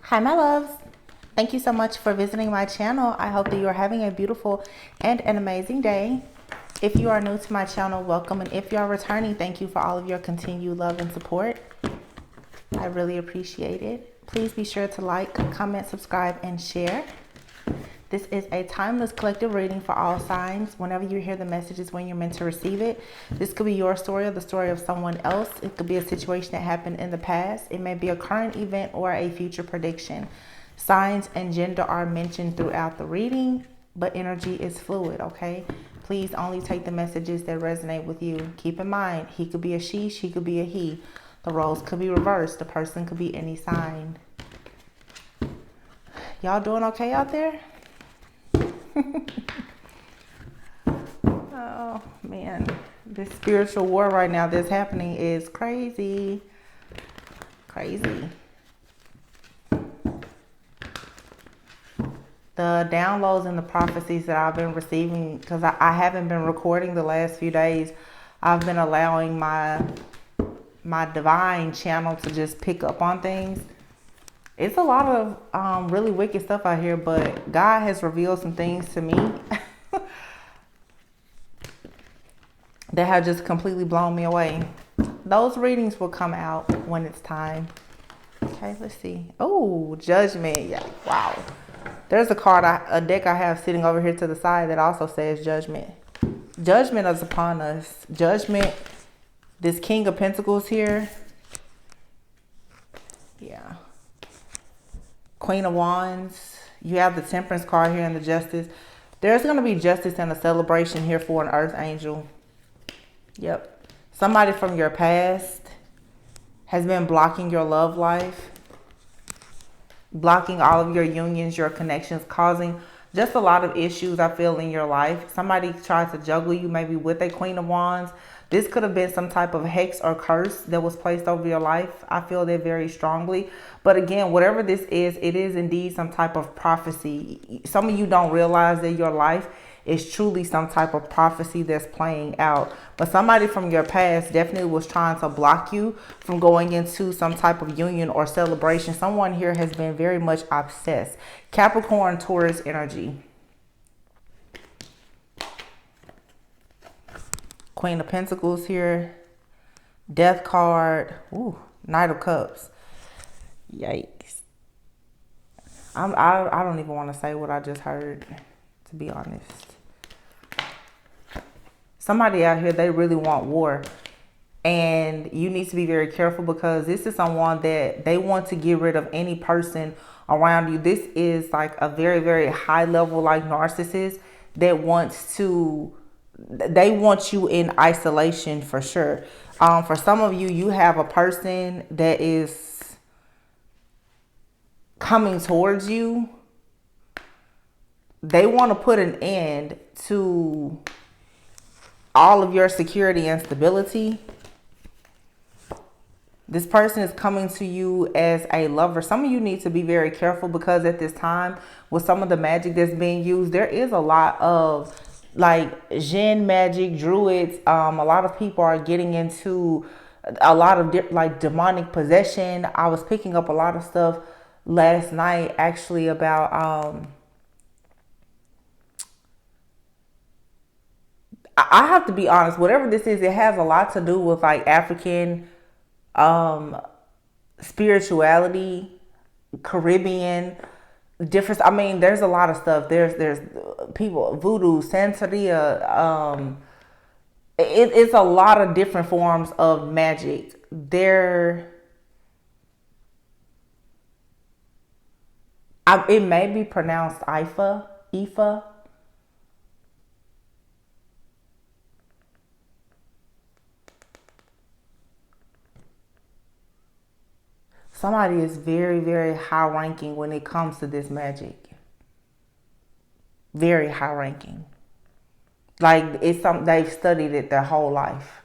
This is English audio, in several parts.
Hi, my loves. Thank you so much for visiting my channel. I hope that you are having a beautiful and an amazing day. If you are new to my channel, welcome. And if you are returning, thank you for all of your continued love and support. I really appreciate it. Please be sure to like, comment, subscribe, and share. This is a timeless collective reading for all signs. Whenever you hear the messages, when you're meant to receive it. This could be your story or the story of someone else. It could be a situation that happened in the past. It may be a current event or a future prediction. Signs and gender are mentioned throughout the reading, but energy is fluid, okay? Please only take the messages that resonate with you. Keep in mind, he could be a she could be a he. The roles could be reversed. The person could be any sign. Y'all doing okay out there? Oh man, this spiritual war right now that's happening is crazy. The downloads and the prophecies that I've been receiving, because I haven't been recording the last few days, I've been allowing my divine channel to just pick up on things. It's a lot of really wicked stuff out here, but God has revealed some things to me that have just completely blown me away. Those readings will come out when it's time. Okay, let's see. Oh, Judgment. Yeah, wow. There's a deck I have sitting over here to the side that also says Judgment. Judgment is upon us. Judgment. This King of Pentacles here. Yeah. Queen of Wands. You have the Temperance card here and the Justice. There's going to be justice and a celebration here for an Earth Angel. Yep. Somebody from your past has been blocking your love life. Blocking all of your unions, your connections, causing just a lot of issues, I feel, in your life. Somebody tried to juggle you maybe with a Queen of Wands. This could have been some type of hex or curse that was placed over your life. I feel that very strongly. But again, whatever this is, it is indeed some type of prophecy. Some of you don't realize that your life is truly some type of prophecy that's playing out. But somebody from your past definitely was trying to block you from going into some type of union or celebration. Someone here has been very much obsessed. Capricorn, Taurus energy. Queen of Pentacles here. Death card. Ooh, Knight of Cups. Yikes. I don't even want to say what I just heard, to be honest. Somebody out here, they really want war. And you need to be very careful, because this is someone that they want to get rid of any person around you. This is like a very, very high level, like, narcissist that wants to, they want you in isolation for sure. For some of you, you have a person that is coming towards you. They want to put an end to all of your security and stability. This person is coming to you as a lover. Some of you need to be very careful, because at this time, with some of the magic that's being used, there is a lot of like Jinn magic, druids. A lot of people are getting into a lot of like demonic possession. I was picking up a lot of stuff last night actually about I have to be honest, whatever this is, it has a lot to do with like African spirituality, Caribbean, different. I mean, there's a lot of stuff. There's people, voodoo, Santeria. It's a lot of different forms of magic. It may be pronounced Ifa. Somebody is very, very high ranking when it comes to this magic. Very high ranking. Like, it's something they've studied it their whole life.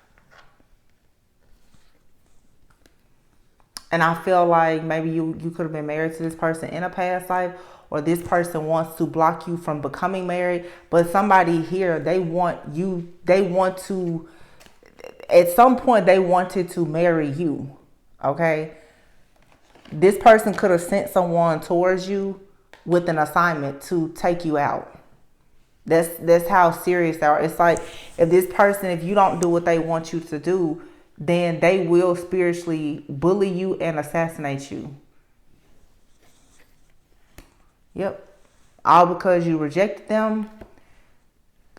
And I feel like maybe you could have been married to this person in a past life, or this person wants to block you from becoming married. But somebody here, they want to, at some point, they wanted to marry you. Okay? This person could have sent someone towards you with an assignment to take you out. That's how serious they are. It's like, if this person, if you don't do what they want you to do, then they will spiritually bully you and assassinate you. Yep. All because you rejected them.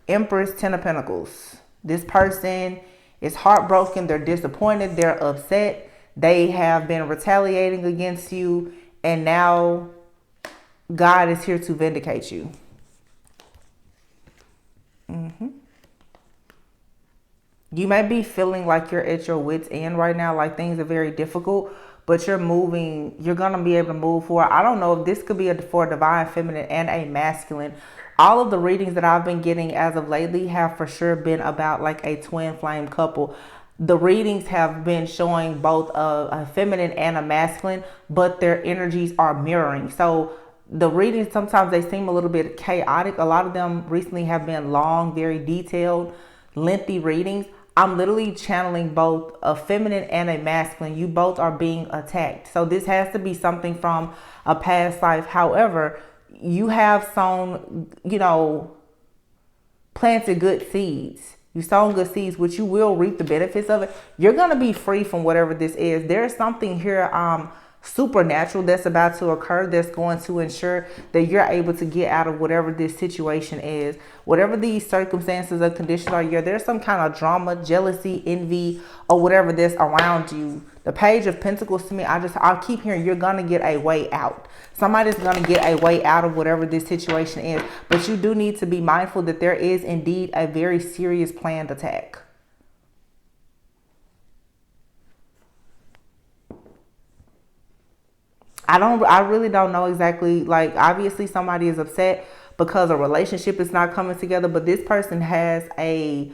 Empress, 10 of Pentacles. This person is heartbroken. They're disappointed. They're upset. They have been retaliating against you. And now God is here to vindicate you. You may be feeling like you're at your wit's end right now, like things are very difficult, but you're moving. You're going to be able to move forward. I don't know if this could be for a divine feminine and a masculine. All of the readings that I've been getting as of lately have for sure been about like a twin flame couple. The readings have been showing both a feminine and a masculine, but their energies are mirroring. So the readings, sometimes they seem a little bit chaotic. A lot of them recently have been long, very detailed, lengthy readings. I'm literally channeling both a feminine and a masculine. You both are being attacked. So this has to be something from a past life. However, you have sown, planted good seeds. You sown good seeds, which you will reap the benefits of it. You're going to be free from whatever this is. There's something here supernatural that's about to occur that's going to ensure that you're able to get out of whatever this situation is. Whatever these circumstances or conditions are, there's some kind of drama, jealousy, envy, or whatever that's around you. The Page of Pentacles to me, I keep hearing you're going to get a way out. Somebody's going to get a way out of whatever this situation is. But you do need to be mindful that there is indeed a very serious planned attack. I really don't know exactly. Like, obviously somebody is upset because a relationship is not coming together, but this person has a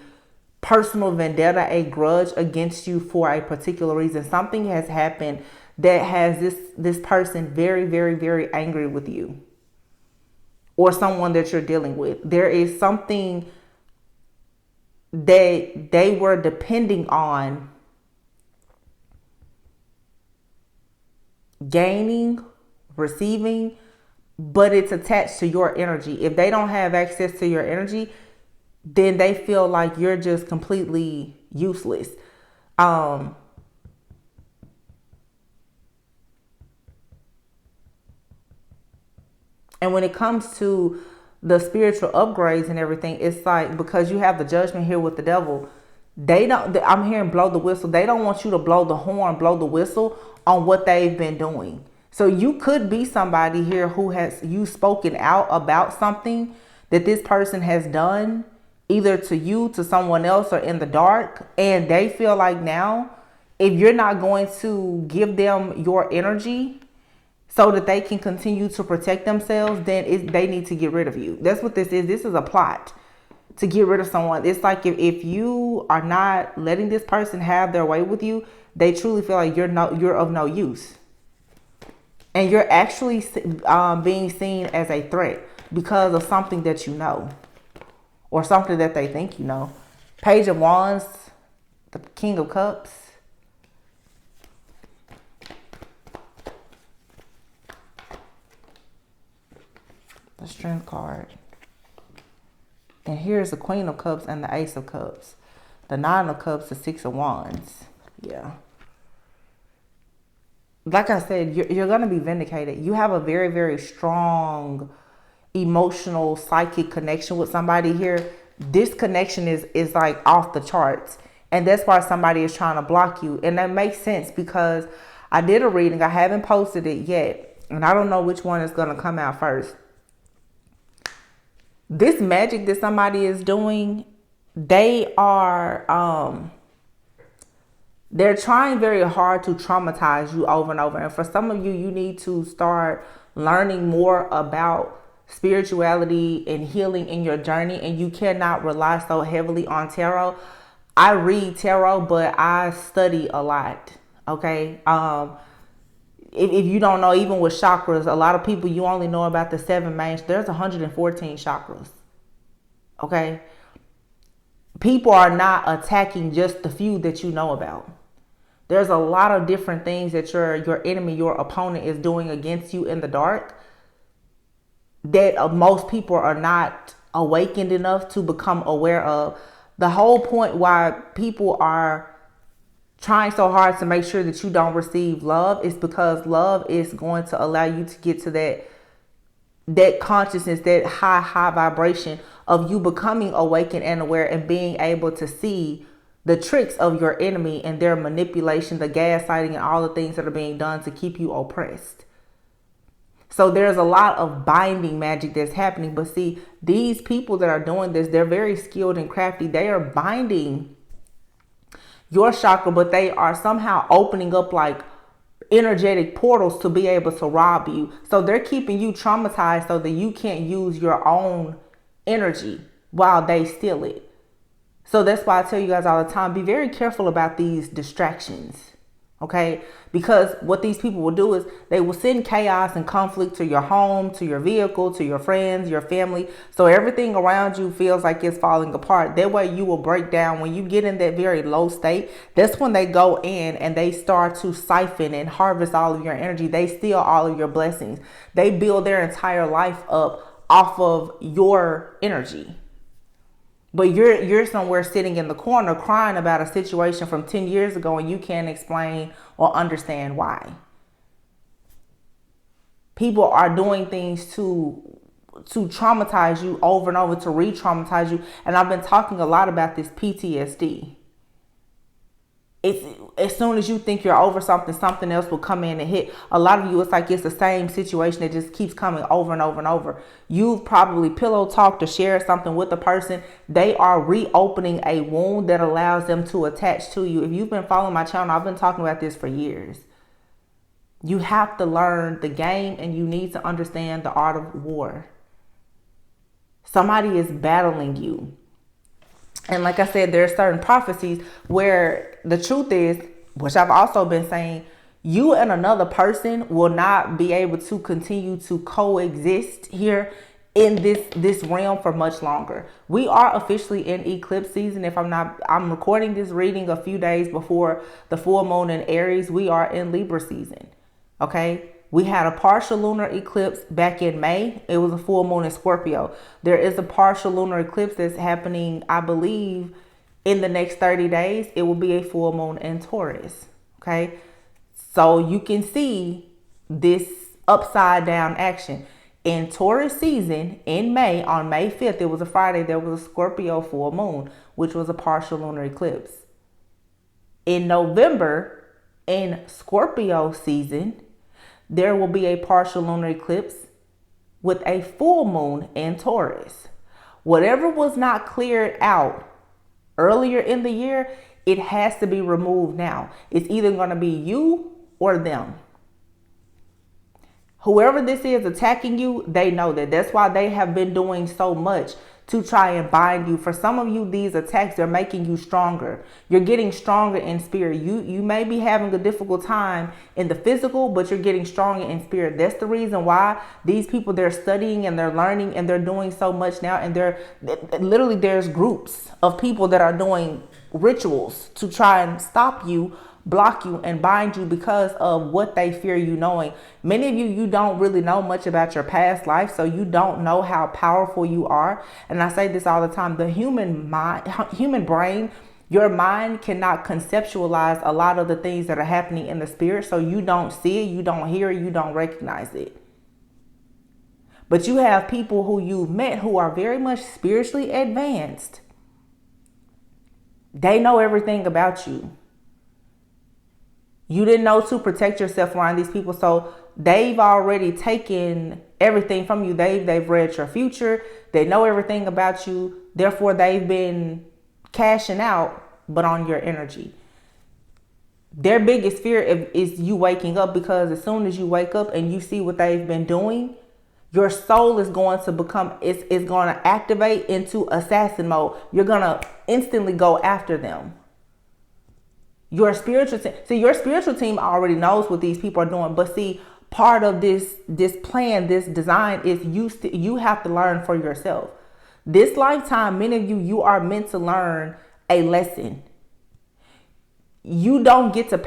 personal vendetta, a grudge against you for a particular reason. Something has happened that has this person very, very, very angry with you or someone that you're dealing with. There is something that they were depending on gaining, receiving, but it's attached to your energy. If they don't have access to your energy, then they feel like you're just completely useless. And when it comes to the spiritual upgrades and everything, it's like, because you have the Judgment here with the devil, I'm hearing blow the whistle. They don't want you to blow the horn, blow the whistle on what they've been doing. So you could be somebody here who has you spoken out about something that this person has done, either to you, to someone else, or in the dark. And they feel like now, if you're not going to give them your energy so that they can continue to protect themselves, then they need to get rid of you. That's what this is. This is a plot to get rid of someone. It's like if you are not letting this person have their way with you, they truly feel like you're of no use. And you're actually being seen as a threat because of something that you know, or something that they think you know. Page of Wands, the King of Cups. The Strength card. And here's the Queen of Cups and the Ace of Cups. The Nine of Cups, the Six of Wands. Yeah. Like I said, you're going to be vindicated. You have a very, very strong emotional, psychic connection with somebody here. This connection is like off the charts. And that's why somebody is trying to block you. And that makes sense because I did a reading. I haven't posted it yet. And I don't know which one is going to come out first. This magic that somebody is doing, they are... they're trying very hard to traumatize you over and over. And for some of you, you need to start learning more about spirituality and healing in your journey. And you cannot rely so heavily on tarot. I read tarot, but I study a lot. Okay. If you don't know, even with chakras, a lot of people, you only know about the 7 main. There's 114 chakras. Okay. People are not attacking just the few that you know about. There's a lot of different things that your enemy, your opponent is doing against you in the dark that most people are not awakened enough to become aware of. The whole point why people are trying so hard to make sure that you don't receive love is because love is going to allow you to get to that consciousness, that high vibration of you becoming awakened and aware and being able to see the tricks of your enemy and their manipulation, the gaslighting, and all the things that are being done to keep you oppressed. So there's a lot of binding magic that's happening. But see, these people that are doing this, they're very skilled and crafty. They are binding your chakra, but they are somehow opening up like energetic portals to be able to rob you. So they're keeping you traumatized so that you can't use your own energy while they steal it. So that's why I tell you guys all the time, be very careful about these distractions. Okay, because what these people will do is they will send chaos and conflict to your home, to your vehicle, to your friends, your family. So everything around you feels like it's falling apart. That way you will break down. When you get in that very low state, that's when they go in and they start to siphon and harvest all of your energy. They steal all of your blessings. They build their entire life up off of your energy. But you're somewhere sitting in the corner crying about a situation from 10 years ago and you can't explain or understand why. People are doing things to traumatize you over and over, to re-traumatize you. And I've been talking a lot about this PTSD. It's as soon as you think you're over something, something else will come in and hit. A lot of you, it's like it's the same situation that just keeps coming over and over and over. You've probably pillow talked or shared something with a person. They are reopening a wound that allows them to attach to you. If you've been following my channel, I've been talking about this for years. You have to learn the game and you need to understand the art of war. Somebody is battling you. And like I said, there are certain prophecies where the truth is, which I've also been saying, you and another person will not be able to continue to coexist here in this realm for much longer. We are officially in eclipse season. I'm recording this reading a few days before the full moon in Aries. We are in Libra season. Okay. We had a partial lunar eclipse back in May. It was a full moon in Scorpio. There is a partial lunar eclipse that's happening, I believe, in the next 30 days. It will be a full moon in Taurus. Okay. So you can see this upside down action. In Taurus season, in May, on May 5th, it was a Friday, there was a Scorpio full moon, which was a partial lunar eclipse. In November, in Scorpio season, there will be a partial lunar eclipse with a full moon in Taurus. Whatever was not cleared out earlier in the year, it has to be removed now. It's either going to be you or them. Whoever this is attacking you, they know that. That's why they have been doing so much to try and bind you. For some of you, these attacks are making you stronger. You're getting stronger in spirit. You may be having a difficult time in the physical, but you're getting stronger in spirit. That's the reason why these people, they're studying and they're learning and they're doing so much now. And literally there's groups of people that are doing rituals to try and stop you, block you, and bind you because of what they fear you knowing. Many of you don't really know much about your past life, so you don't know how powerful you are. And I say this all the time, the human brain, your mind cannot conceptualize a lot of the things that are happening in the spirit, so you don't see it, you don't hear it, you don't recognize it. But you have people who you've met who are very much spiritually advanced. They know everything about you. You didn't know to protect yourself around these people. So they've already taken everything from you. They've read your future. They know everything about you. Therefore, they've been cashing out, but on your energy. Their biggest fear is you waking up, because as soon as you wake up and you see what they've been doing, your soul is going to become, it's going to activate into assassin mode. You're going to instantly go after them. Your spiritual team already knows what these people are doing. But see, part of this plan, this design is you have to learn for yourself. This lifetime, many of you are meant to learn a lesson. you don't get to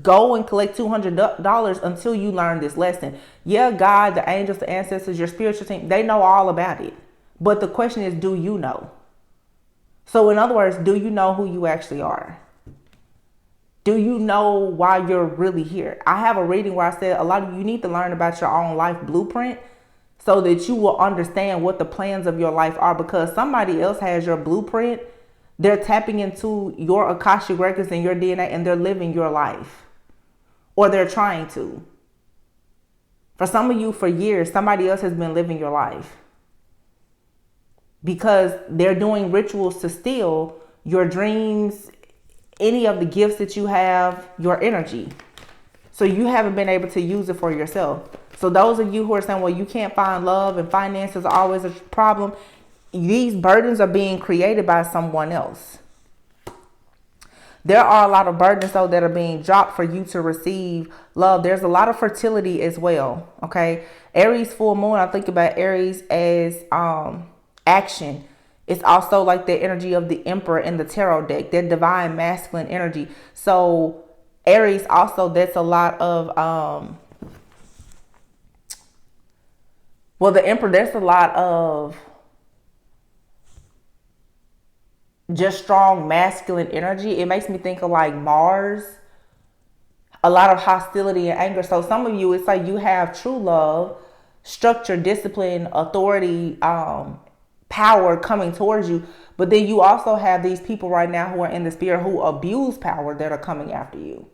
go and collect $200 until you learn this lesson. Yeah, God, the angels, the ancestors, your spiritual team, they know all about it. But the question is, do you know? So in other words, do you know who you actually are? Do you know why you're really here? I have a reading where I said a lot of you need to learn about your own life blueprint so that you will understand what the plans of your life are, because somebody else has your blueprint. They're tapping into your Akashic records and your DNA, and they're living your life, or they're trying to. For some of you, for years, somebody else has been living your life because they're doing rituals to steal your dreams, any of the gifts that you have, your energy. So you haven't been able to use it for yourself. So those of you who are saying, well, you can't find love and finances are always a problem, these burdens are being created by someone else. There are a lot of burdens, though, that are being dropped for you to receive love. There's a lot of fertility as well. Okay. Aries full moon, I think about Aries as action. It's also like the energy of the Emperor in the tarot deck, that divine masculine energy. So Aries also, that's a lot of, well, the Emperor, there's a lot of just strong masculine energy. It makes me think of like Mars, a lot of hostility and anger. So some of you, it's like you have true love, structure, discipline, authority, power coming towards you. But then you also have these people right now who are in the spirit who abuse power that are coming after you.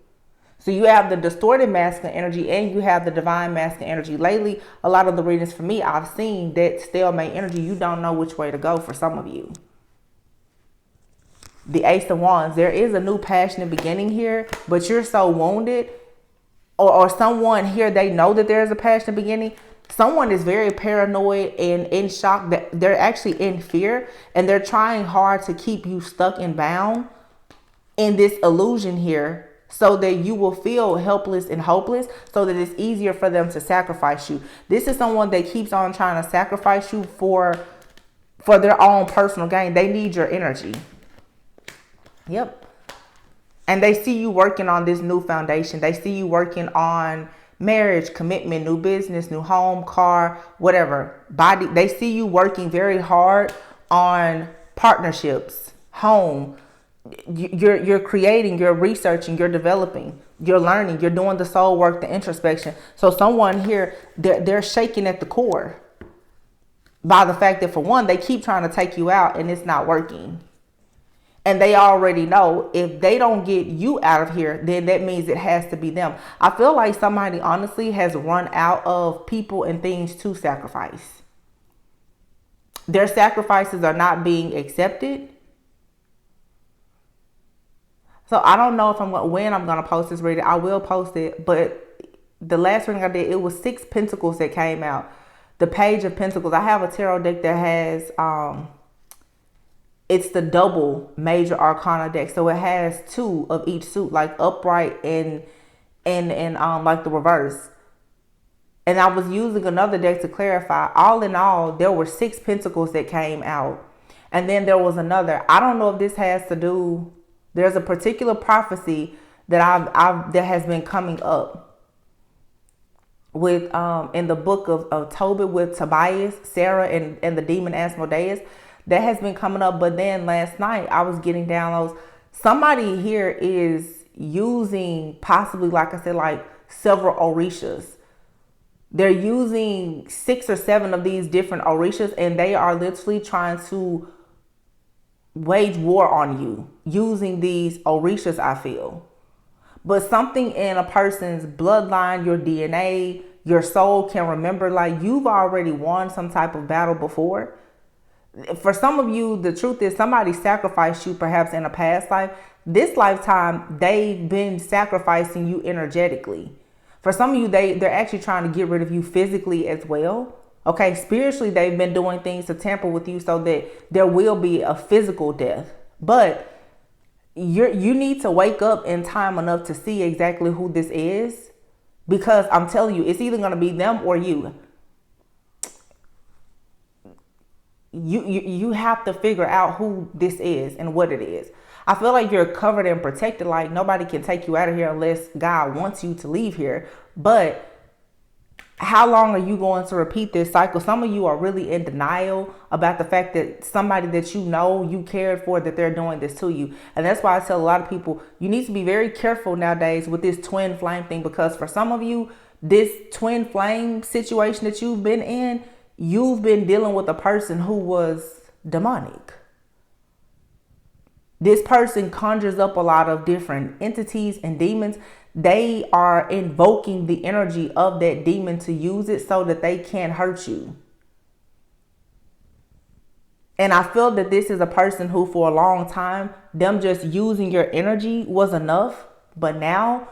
So you have the distorted masculine energy and you have the divine masculine energy. Lately, a lot of the readings for me, I've seen that stalemate energy. You don't know which way to go for some of you. The Ace of Wands, there is a new passionate beginning here, but you're so wounded, or someone here, they know that there is a passionate beginning. Someone is very paranoid and in shock, that they're actually in fear, and they're trying hard to keep you stuck and bound in this illusion here, so that you will feel helpless and hopeless, so that it's easier for them to sacrifice you. This is someone that keeps on trying to sacrifice you for their own personal gain. They need your energy. Yep. And they see you working on this new foundation. They see you working on marriage, commitment, new business, new home, car, whatever. Body. They see you working very hard on partnerships, home. You're creating, you're researching, you're developing, you're learning, you're doing the soul work, the introspection. So someone here, they're shaking at the core by the fact that, for one, they keep trying to take you out and it's not working. And they already know if they don't get you out of here, then that means it has to be them. I feel like somebody honestly has run out of people and things to sacrifice. Their sacrifices are not being accepted. So I don't know if when I'm going to post this reading. I will post it. But the last reading I did, it was 6 Pentacles that came out. The Page of Pentacles. I have a tarot deck that has... it's the double major arcana deck. So it has 2 of each suit, like upright and like the reverse. And I was using another deck to clarify. All in all, there were 6 Pentacles that came out. And then there was another. I don't know if this has to do, there's a particular prophecy that that has been coming up with in the book of Tobit with Tobias, Sarah, and the demon Asmodeus. That has been coming up. But then last night I was getting downloads. Somebody here is using, possibly, like I said, like several orishas. They're using 6 or 7 of these different orishas, and they are literally trying to wage war on you using these orishas, I feel. But something in a person's bloodline, your DNA, your soul can remember, like, you've already won some type of battle before. For some of you, the truth is somebody sacrificed you perhaps in a past life. This lifetime, they've been sacrificing you energetically. For some of you, they're actually trying to get rid of you physically as well. Okay, spiritually, they've been doing things to tamper with you so that there will be a physical death. But you need to wake up in time enough to see exactly who this is. Because I'm telling you, it's either going to be them or you. You have to figure out who this is and what it is. I feel like you're covered and protected. Like nobody can take you out of here unless God wants you to leave here. But how long are you going to repeat this cycle? Some of you are really in denial about the fact that somebody that you know you cared for, that they're doing this to you. And that's why I tell a lot of people, you need to be very careful nowadays with this twin flame thing, because for some of you, this twin flame situation that you've been in, you've been dealing with a person who was demonic. This person conjures up a lot of different entities and demons. They are invoking the energy of that demon to use it so that they can't hurt you. And I feel that this is a person who for a long time, them just using your energy was enough. But now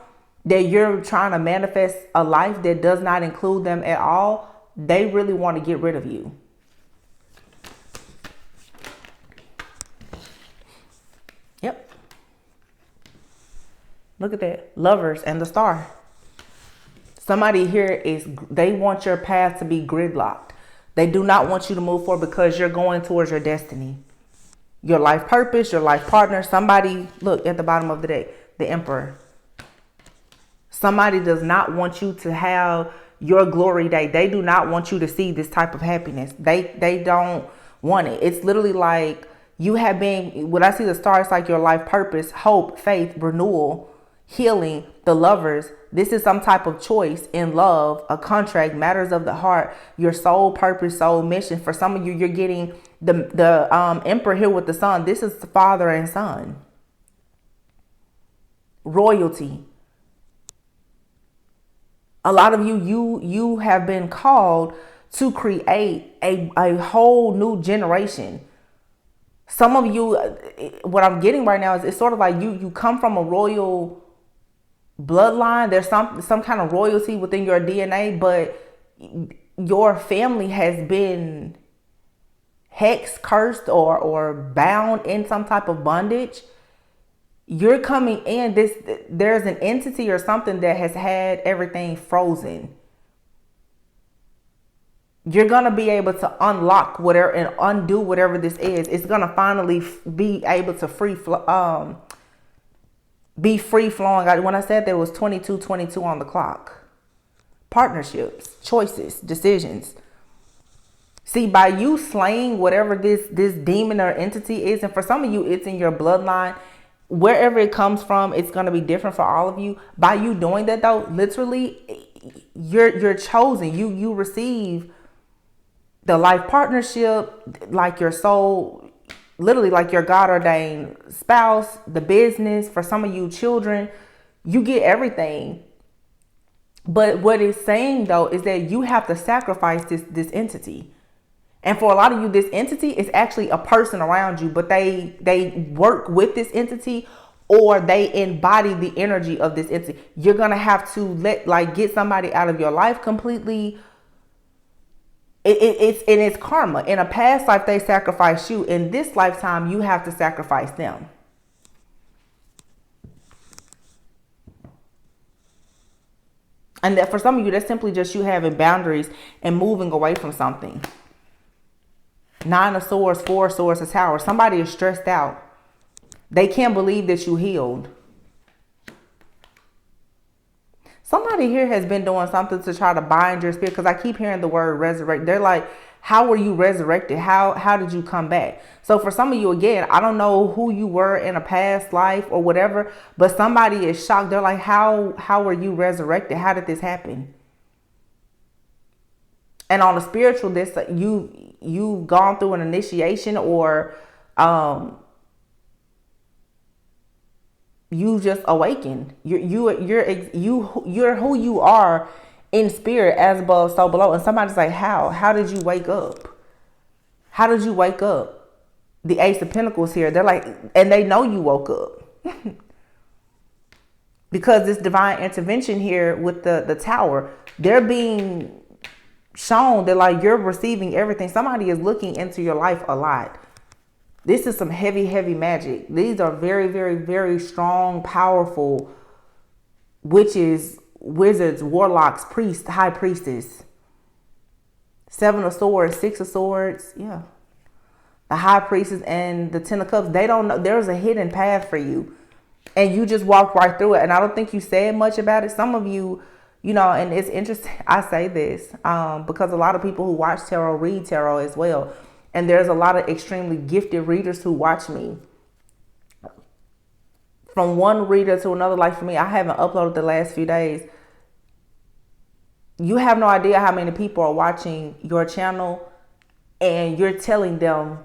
that you're trying to manifest a life that does not include them at all, they really want to get rid of you. Yep. Look at that. Lovers and the star. Somebody here they want your path to be gridlocked. They do not want you to move forward because you're going towards your destiny. Your life purpose, your life partner. Somebody, look at the bottom of the deck, the Emperor. Somebody does not want you to have your glory day. They do not want you to see this type of happiness. They don't want it. It's literally like you have been, when I see the star, it's like your life purpose, hope, faith, renewal, healing, the Lovers. This is some type of choice in love, a contract, matters of the heart, your soul purpose, soul mission. For some of you, you're getting the Emperor here with the Sun. This is the father and son. Royalty. A lot of you have been called to create a whole new generation. Some of you, what I'm getting right now is it's sort of like you come from a royal bloodline. There's some kind of royalty within your DNA, but your family has been hexed, cursed, or bound in some type of bondage. You're coming in, there's an entity or something that has had everything frozen. You're going to be able to unlock whatever and undo whatever this is. It's going to finally be able to be free flowing. When I said there was 22 on the clock. Partnerships, choices, decisions. See, by you slaying whatever this demon or entity is, and for some of you, it's in your bloodline, wherever it comes from, it's going to be different for all of you. By you doing that, though, literally, you're chosen. You receive the life partnership, like your soul, literally like your God ordained spouse, the business. For some of you, children, you get everything. But what it's saying, though, is that you have to sacrifice this entity. And for a lot of you, this entity is actually a person around you, but they work with this entity, or they embody the energy of this entity. You're going to have to get somebody out of your life completely. It's karma. In a past life, they sacrificed you. In this lifetime, you have to sacrifice them. And that for some of you, that's simply just you having boundaries and moving away from something. 9 of Swords, 4 of Swords, a Tower. Somebody is stressed out. They can't believe that you healed. Somebody here has been doing something to try to bind your spirit, because I keep hearing the word resurrect. They're like, how were you resurrected? How did you come back? So for some of you, again, I don't know who you were in a past life or whatever, but somebody is shocked. They're like, how were you resurrected? How did this happen? And on a spiritual, you've gone through an initiation, or you just awakened. You're who you are in spirit, as above, so below. And somebody's like, how did you wake up? How did you wake up? The Ace of Pentacles here. They're like, and they know you woke up. Because this divine intervention here with the Tower, they're being shown that like you're receiving everything. Somebody is looking into your life a lot. This is some heavy magic. These are very, very, very strong, powerful witches, wizards, warlocks, priests, high priestess. 7 of Swords, 6 of Swords. Yeah. The High Priestess and the Ten of Cups, they don't know. There's a hidden path for you. And you just walked right through it. And I don't think you said much about it. Some of you, you know, and it's interesting. I say this because a lot of people who watch tarot read tarot as well. And there's a lot of extremely gifted readers who watch me. From one reader to another, like for me, I haven't uploaded the last few days. You have no idea how many people are watching your channel and you're telling them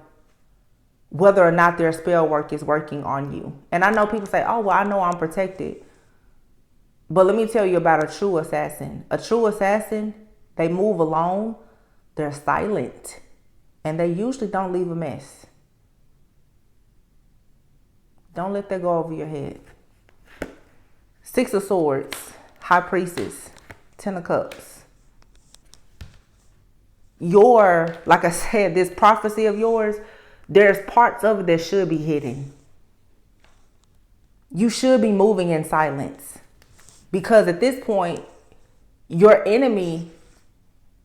whether or not their spell work is working on you. And I know people say, oh, well, I know I'm protected. But let me tell you about a true assassin. A true assassin, they move alone, they're silent, and they usually don't leave a mess. Don't let that go over your head. Six of Swords, High Priestess, Ten of Cups. Like I said, this prophecy of yours, there's parts of it that should be hidden. You should be moving in silence. Because at this point, your enemy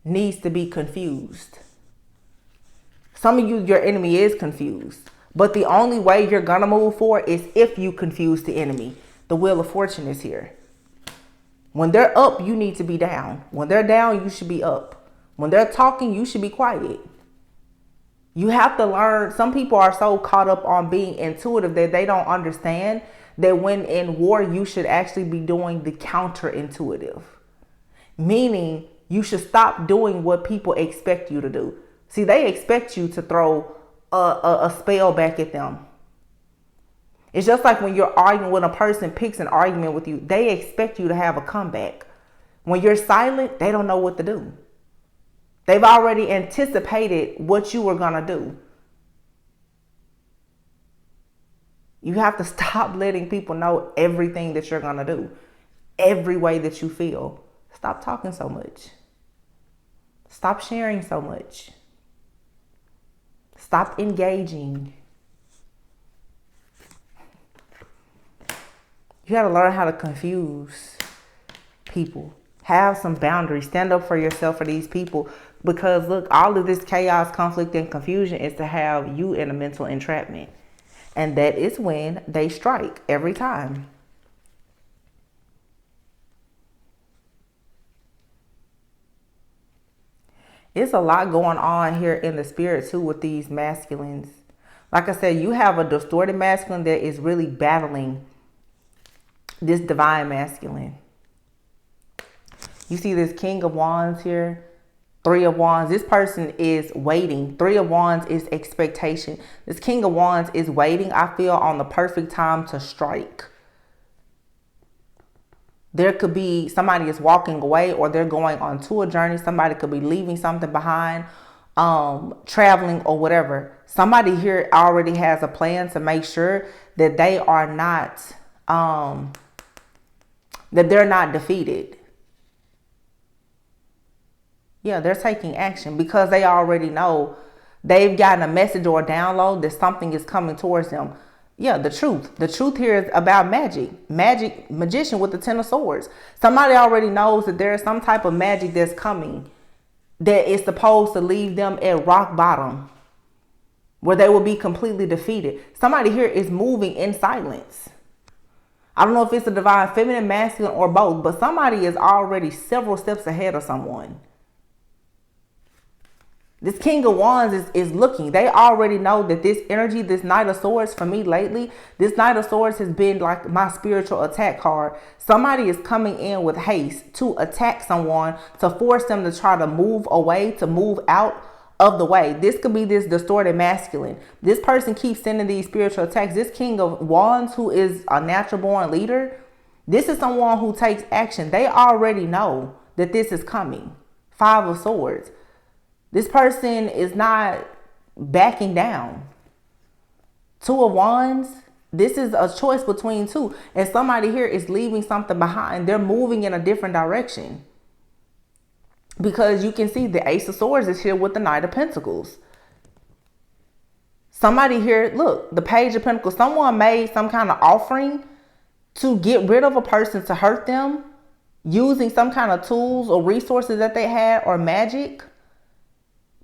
needs to be confused. Some of you, your enemy is confused. But the only way you're going to move forward is if you confuse the enemy. The Wheel of Fortune is here. When they're up, you need to be down. When they're down, you should be up. When they're talking, you should be quiet. You have to learn. Some people are so caught up on being intuitive that they don't understand that when in war, you should actually be doing the counterintuitive. Meaning you should stop doing what people expect you to do. See, they expect you to throw a spell back at them. It's just like when you're arguing, when a person picks an argument with you, they expect you to have a comeback. When you're silent, they don't know what to do. They've already anticipated what you were going to do. You have to stop letting people know everything that you're going to do. Every way that you feel. Stop talking so much. Stop sharing so much. Stop engaging. You got to learn how to confuse people. Have some boundaries. Stand up for yourself for these people. Because look, all of this chaos, conflict, and confusion is to have you in a mental entrapment. And that is when they strike every time. It's a lot going on here in the spirit too with these masculines. Like I said, you have a distorted masculine that is really battling this divine masculine. You see this King of Wands here. Three of Wands. This person is waiting. Three of Wands is expectation. This King of Wands is waiting, I feel, on the perfect time to strike. There could be somebody is walking away or they're going on to a journey. Somebody could be leaving something behind, traveling or whatever. Somebody here already has a plan to make sure that they are not, that they're not defeated. Yeah, they're taking action because they already know they've gotten a message or a download that something is coming towards them. Yeah, the truth. The truth here is about magic. Magician with the Ten of Swords. Somebody already knows that there is some type of magic that's coming that is supposed to leave them at rock bottom, where they will be completely defeated. Somebody here is moving in silence. I don't know if it's a divine feminine, masculine, or both, but somebody is already several steps ahead of someone. This King of Wands is looking. They already know that this energy, this Knight of Swords, for me lately, this Knight of Swords has been like my spiritual attack card. Somebody is coming in with haste to attack someone, to force them to try to move away, to move out of the way. This could be this distorted masculine. This person keeps sending these spiritual attacks. This King of Wands, who is a natural born leader, this is someone who takes action. They already know that this is coming. Five of Swords. This person is not backing down. Two of Wands. This is a choice between two. And somebody here is leaving something behind. They're moving in a different direction. Because you can see the Ace of Swords is here with the Knight of Pentacles. Somebody here, look, the Page of Pentacles. Someone made some kind of offering to get rid of a person, to hurt them, using some kind of tools or resources that they had or magic.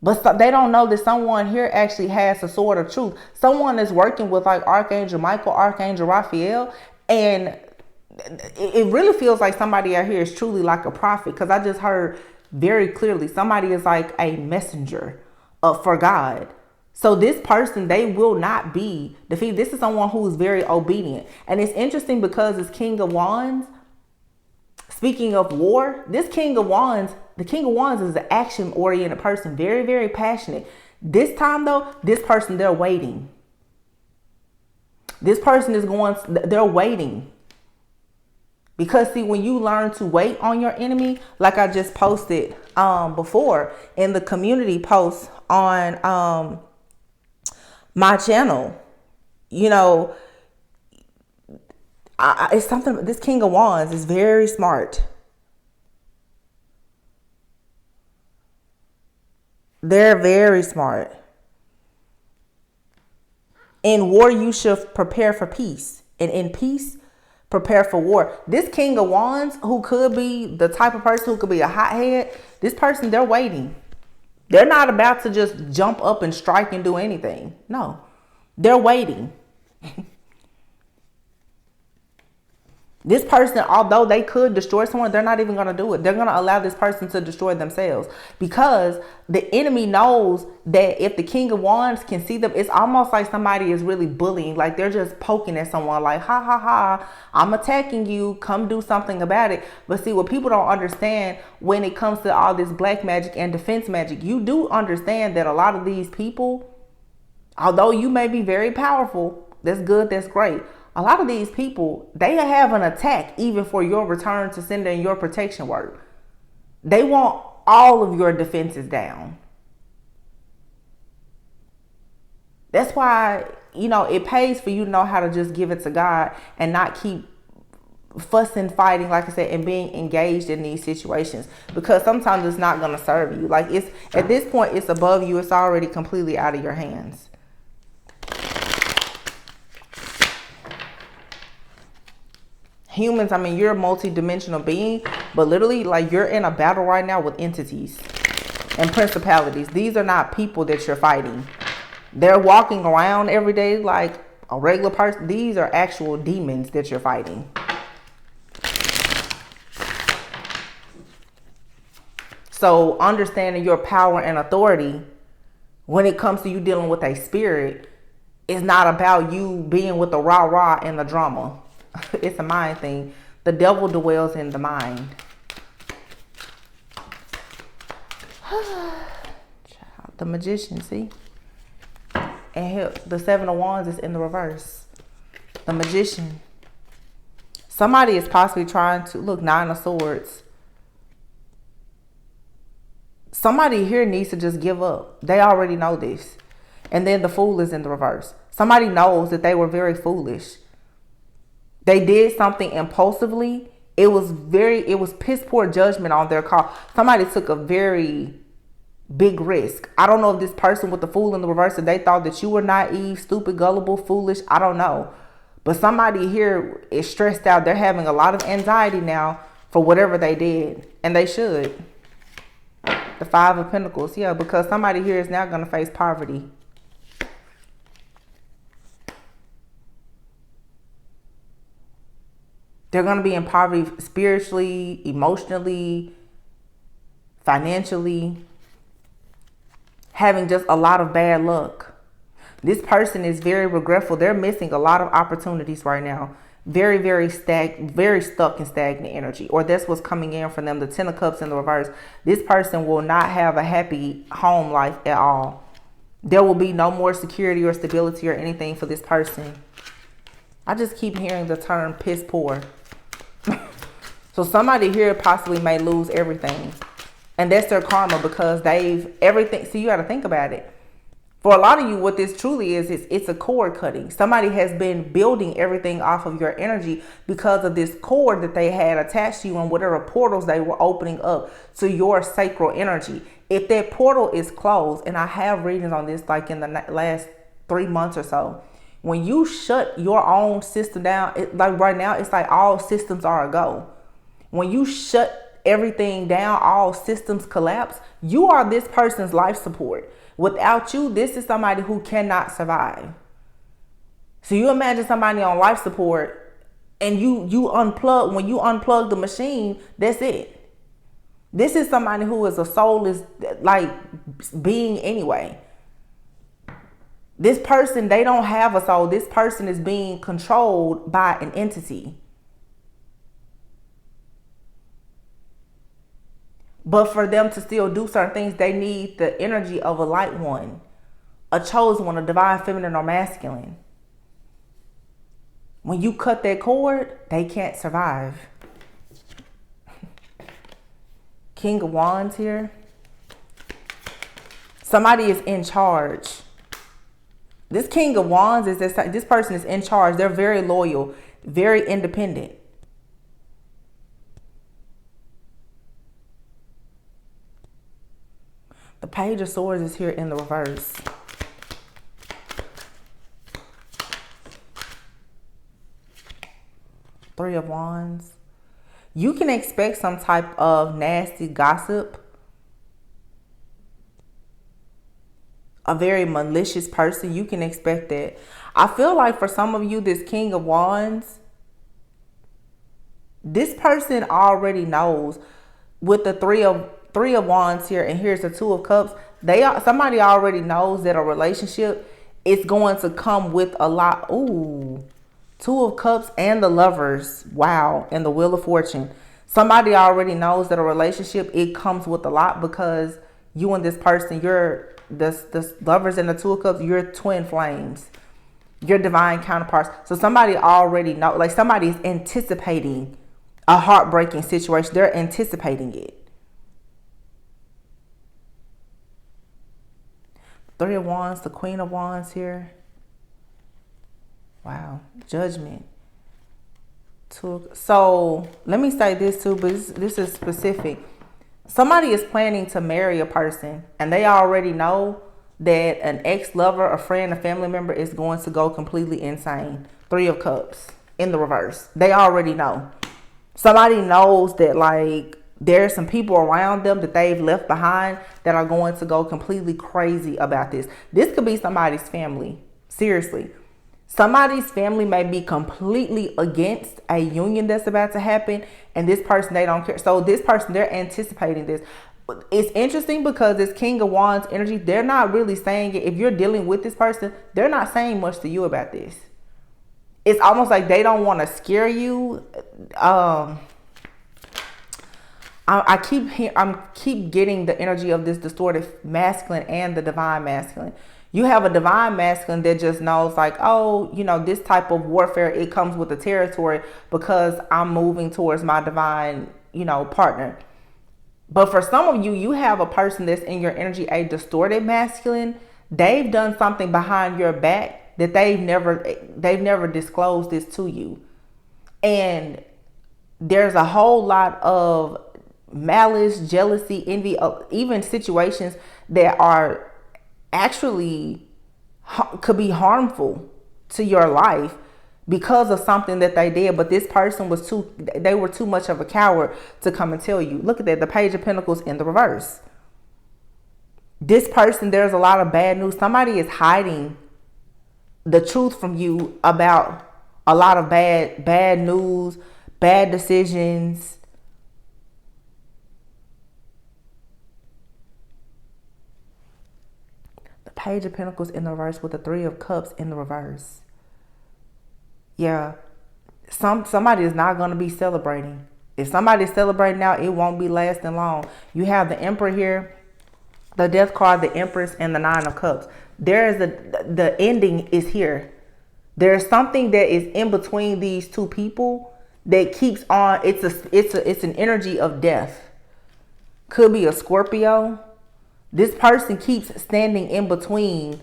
But they don't know that someone here actually has a sword of truth. Someone is working with like Archangel Michael, Archangel Raphael, and it really feels like somebody out here is truly like a prophet, because I just heard very clearly somebody is like a messenger for God. So this person, they will not be defeated. This is someone who is very obedient. And it's interesting because it's King of Wands. Speaking of war, this King of Wands, the King of Wands is an action-oriented person, very, very passionate. This time though, this person, they're waiting. This person is they're waiting. Because see, when you learn to wait on your enemy, like I just posted before in the community post on my channel, you know, it's something. This King of Wands is very smart. They're very smart. In war, you should prepare for peace, and in peace, prepare for war. This King of Wands, who could be the type of person who could be a hothead, this person, they're waiting. They're not about to just jump up and strike and do anything. No, they're waiting. This person, although they could destroy someone, they're not even going to do it. They're going to allow this person to destroy themselves, because the enemy knows that if the King of Wands can see them, it's almost like somebody is really bullying. Like they're just poking at someone like, ha, ha, ha, I'm attacking you. Come do something about it. But see, what people don't understand when it comes to all this black magic and defense magic, you do understand that a lot of these people, although you may be very powerful, that's good, that's great. A lot of these people, they have an attack even for your return to sender and your protection work. They want all of your defenses down. That's why, you know, it pays for you to know how to just give it to God and not keep fussing, fighting, like I said, and being engaged in these situations, because sometimes it's not going to serve you. Like it's at this point, it's above you. It's already completely out of your hands. Humans, I mean, you're a multi-dimensional being, but literally, like, you're in a battle right now with entities and principalities. These are not people that you're fighting. They're walking around every day like a regular person. These are actual demons that you're fighting. So understanding your power and authority when it comes to you dealing with a spirit is not about you being with the rah-rah and the drama. It's a mind thing. The devil dwells in the mind. The Magician, see? And here, the Seven of Wands is in the reverse. The Magician. Somebody is possibly trying to, look, Nine of Swords. Somebody here needs to just give up. They already know this. And then the Fool is in the reverse. Somebody knows that they were very foolish. They did something impulsively. It was piss poor judgment on their call. Somebody took a very big risk. I don't know if this person with the Fool in the reverse, if they thought that you were naive, stupid, gullible, foolish. I don't know. But somebody here is stressed out. They're having a lot of anxiety now for whatever they did. And they should. The Five of Pentacles. Yeah, because somebody here is now going to face poverty. They're going to be in poverty spiritually, emotionally, financially, having just a lot of bad luck. This person is very regretful. They're missing a lot of opportunities right now. Very, very stuck in stagnant energy. Or that's what's coming in for them. The Ten of Cups in the reverse. This person will not have a happy home life at all. There will be no more security or stability or anything for this person. I just keep hearing the term piss poor. So somebody here possibly may lose everything. And that's their karma, because everything. See, you got to think about it. For a lot of you, what this truly is it's a cord cutting. Somebody has been building everything off of your energy because of this cord that they had attached to you and whatever portals they were opening up to your sacral energy. If that portal is closed, and I have readings on this like in the last 3 months or so, when you shut your own system down, like right now, it's like all systems are a go. When you shut everything down, all systems collapse, you are this person's life support. Without you, this is somebody who cannot survive. So you imagine somebody on life support and you unplug, when you unplug the machine, that's it. This is somebody who is a soulless like being anyway. This person, they don't have a soul. This person is being controlled by an entity. But for them to still do certain things, they need the energy of a light one, a chosen one, a divine feminine or masculine. When you cut that cord, they can't survive. King of Wands here. Somebody is in charge. This King of Wands is this person is in charge. They're very loyal, very independent. The Page of Swords is here in the reverse. Three of Wands. You can expect some type of nasty gossip. A very malicious person. You can expect that. I feel like for some of you, this King of Wands, this person already knows. With the three of Wands here, and here's the Two of Cups. Somebody already knows that a relationship is going to come with a lot. Ooh, Two of Cups and the Lovers. Wow, and the Wheel of Fortune. Somebody already knows that a relationship, it comes with a lot, because you and this person, you're the Lovers and the Two of Cups. You're twin flames. You're divine counterparts. So somebody already know, like somebody's anticipating a heartbreaking situation. They're anticipating it. Three of Wands, the Queen of Wands here. Wow. Judgment. So let me say this too, but this is specific. Somebody is planning to marry a person, and they already know that an ex-lover, a friend, a family member is going to go completely insane. Three of Cups in the reverse. They already know. Somebody knows that, like, there's some people around them that they've left behind that are going to go completely crazy about this. This could be somebody's family. Seriously. Somebody's family may be completely against a union that's about to happen, and this person, they don't care. So this person, they're anticipating this. It's interesting because this King of Wands energy, they're not really saying it. If you're dealing with this person, they're not saying much to you about this. It's almost like they don't want to scare you. I keep getting the energy of this distorted masculine and the divine masculine. You have a divine masculine that just knows, like, oh, you know, this type of warfare, it comes with the territory because I'm moving towards my divine, you know, partner. But for some of you, you have a person that's in your energy, a distorted masculine. They've done something behind your back that they've never disclosed this to you. And there's a whole lot of malice, jealousy, envy, even situations that are actually could be harmful to your life because of something that they did. But this person they were too much of a coward to come and tell you. Look at that, the Page of Pentacles in the reverse. This person, there's a lot of bad news. Somebody is hiding the truth from you about a lot of bad news, bad decisions. Page of Pentacles in the reverse with the Three of Cups in the reverse. Yeah. Somebody is not going to be celebrating. If somebody's celebrating now, it won't be lasting long. You have the Emperor here, the Death card, the Empress, and the Nine of Cups. There is the ending is here. There's something that is in between these two people that keeps on. It's an energy of death. Could be a Scorpio. This person keeps standing in between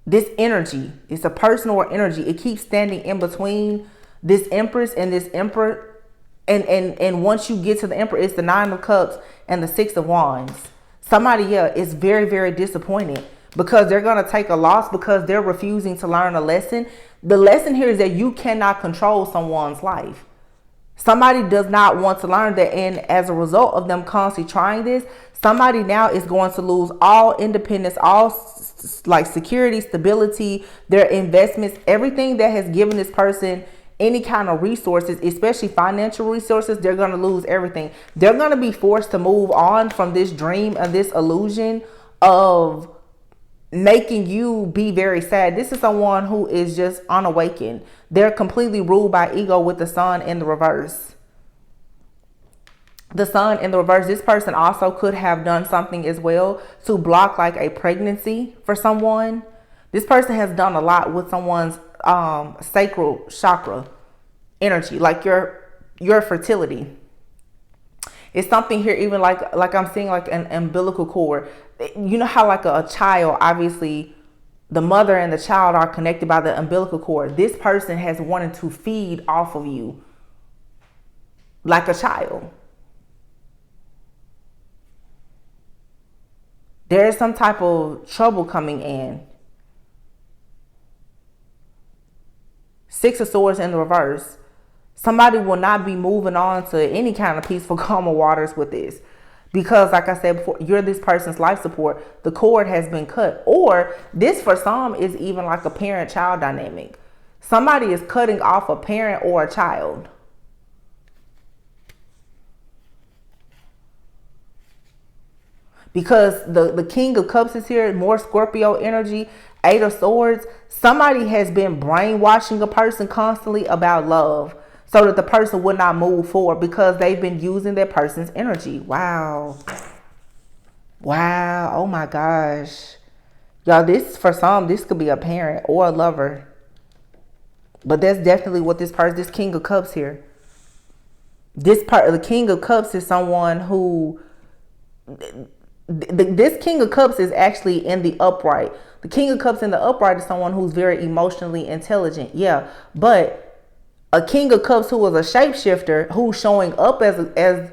this energy. It's a personal or energy. It keeps standing in between this Empress and this Emperor. And once you get to the Emperor, it's the Nine of Cups and the Six of Wands. Somebody, is very, very disappointed because they're going to take a loss because they're refusing to learn a lesson. The lesson here is that you cannot control someone's life. Somebody does not want to learn that, and as a result of them constantly trying this, somebody now is going to lose all independence, all like security, stability, their investments, everything that has given this person any kind of resources, especially financial resources. They're going to lose everything. They're going to be forced to move on from this dream and this illusion of making you be very sad. This is someone who is just unawakened. They're completely ruled by ego with the sun in the reverse. The sun in the reverse. This person also could have done something as well to block like a pregnancy for someone. This person has done a lot with someone's sacral chakra energy, like your fertility. It's something here, even like I'm seeing like an umbilical cord. You know how like a child, obviously the mother and the child are connected by the umbilical cord. This person has wanted to feed off of you like a child. There is some type of trouble coming in. Six of Swords in the reverse. Somebody will not be moving on to any kind of peaceful, calmer waters with this. Because like I said before, you're this person's life support. The cord has been cut. Or this for some is even like a parent-child dynamic. Somebody is cutting off a parent or a child. Because the King of Cups is here, more Scorpio energy, Eight of Swords. Somebody has been brainwashing a person constantly about love, so that the person would not move forward because they've been using that person's energy. Wow. Wow. Oh my gosh. Y'all, this for some, this could be a parent or a lover. But that's definitely what this person, this King of Cups here. This part of the King of Cups is someone who, this King of Cups is actually in the upright. The King of Cups in the upright is someone who's very emotionally intelligent. Yeah, but a King of Cups who was a shapeshifter, who's showing up as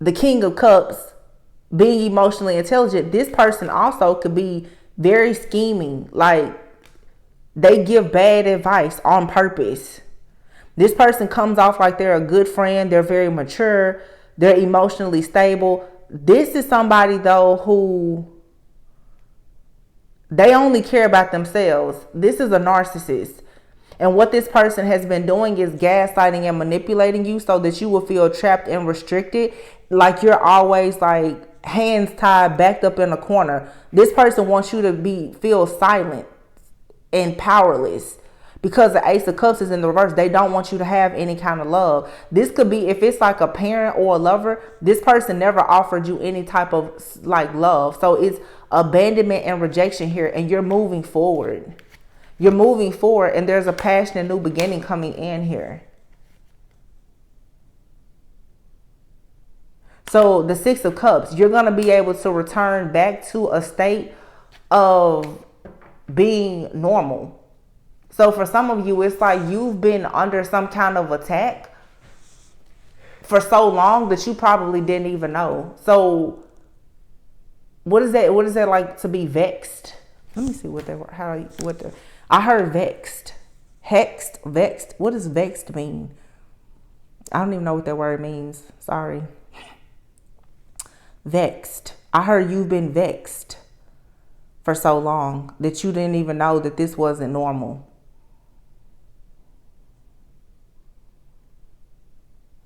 the King of Cups, being emotionally intelligent. This person also could be very scheming. Like, they give bad advice on purpose. This person comes off like they're a good friend. They're very mature. They're emotionally stable. This is somebody, though, who they only care about themselves. This is a narcissist. And what this person has been doing is gaslighting and manipulating you so that you will feel trapped and restricted. Like you're always like hands tied, backed up in a corner. This person wants you to feel silent and powerless. Because the Ace of Cups is in the reverse. They don't want you to have any kind of love. This could be, if it's like a parent or a lover, this person never offered you any type of like love. So it's abandonment and rejection here, and you're moving forward. You're moving forward, and there's a passionate new beginning coming in here. So the Six of Cups, you're going to be able to return back to a state of being normal. So for some of you, it's like you've been under some kind of attack for so long that you probably didn't even know. So what is that? What is that like to be vexed? Let me see what they were. I heard vexed. Hexed, vexed. What does vexed mean? I don't even know what that word means. Sorry. Vexed. I heard you've been vexed for so long that you didn't even know that this wasn't normal.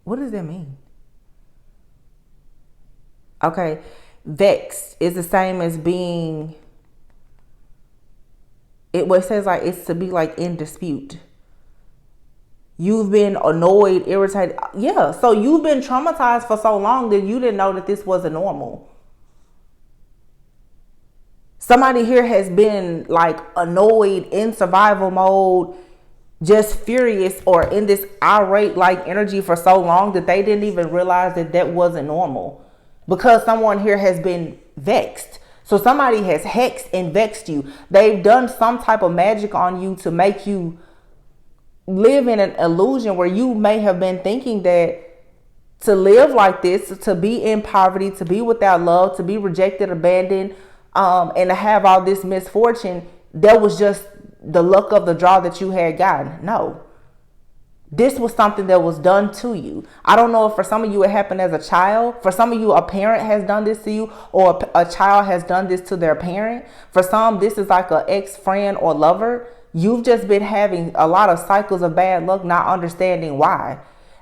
What does that mean? Okay. Vexed is the same as being... It says like it's to be like in dispute. You've been annoyed, irritated. Yeah, so you've been traumatized for so long that you didn't know that this wasn't normal. Somebody here has been like annoyed, in survival mode, just furious or in this irate like energy for so long that they didn't even realize that that wasn't normal. Because someone here has been vexed. So somebody has hexed and vexed you. They've done some type of magic on you to make you live in an illusion where you may have been thinking that to live like this, to be in poverty, to be without love, to be rejected, abandoned, and to have all this misfortune, that was just the luck of the draw that you had gotten. No. this was something that was done to you. I don't know if for some of you it happened as a child. For some of you, a parent has done this to you, or a child has done this to their parent. For some, this is like an ex-friend or lover. You've just been having a lot of cycles of bad luck, not understanding why.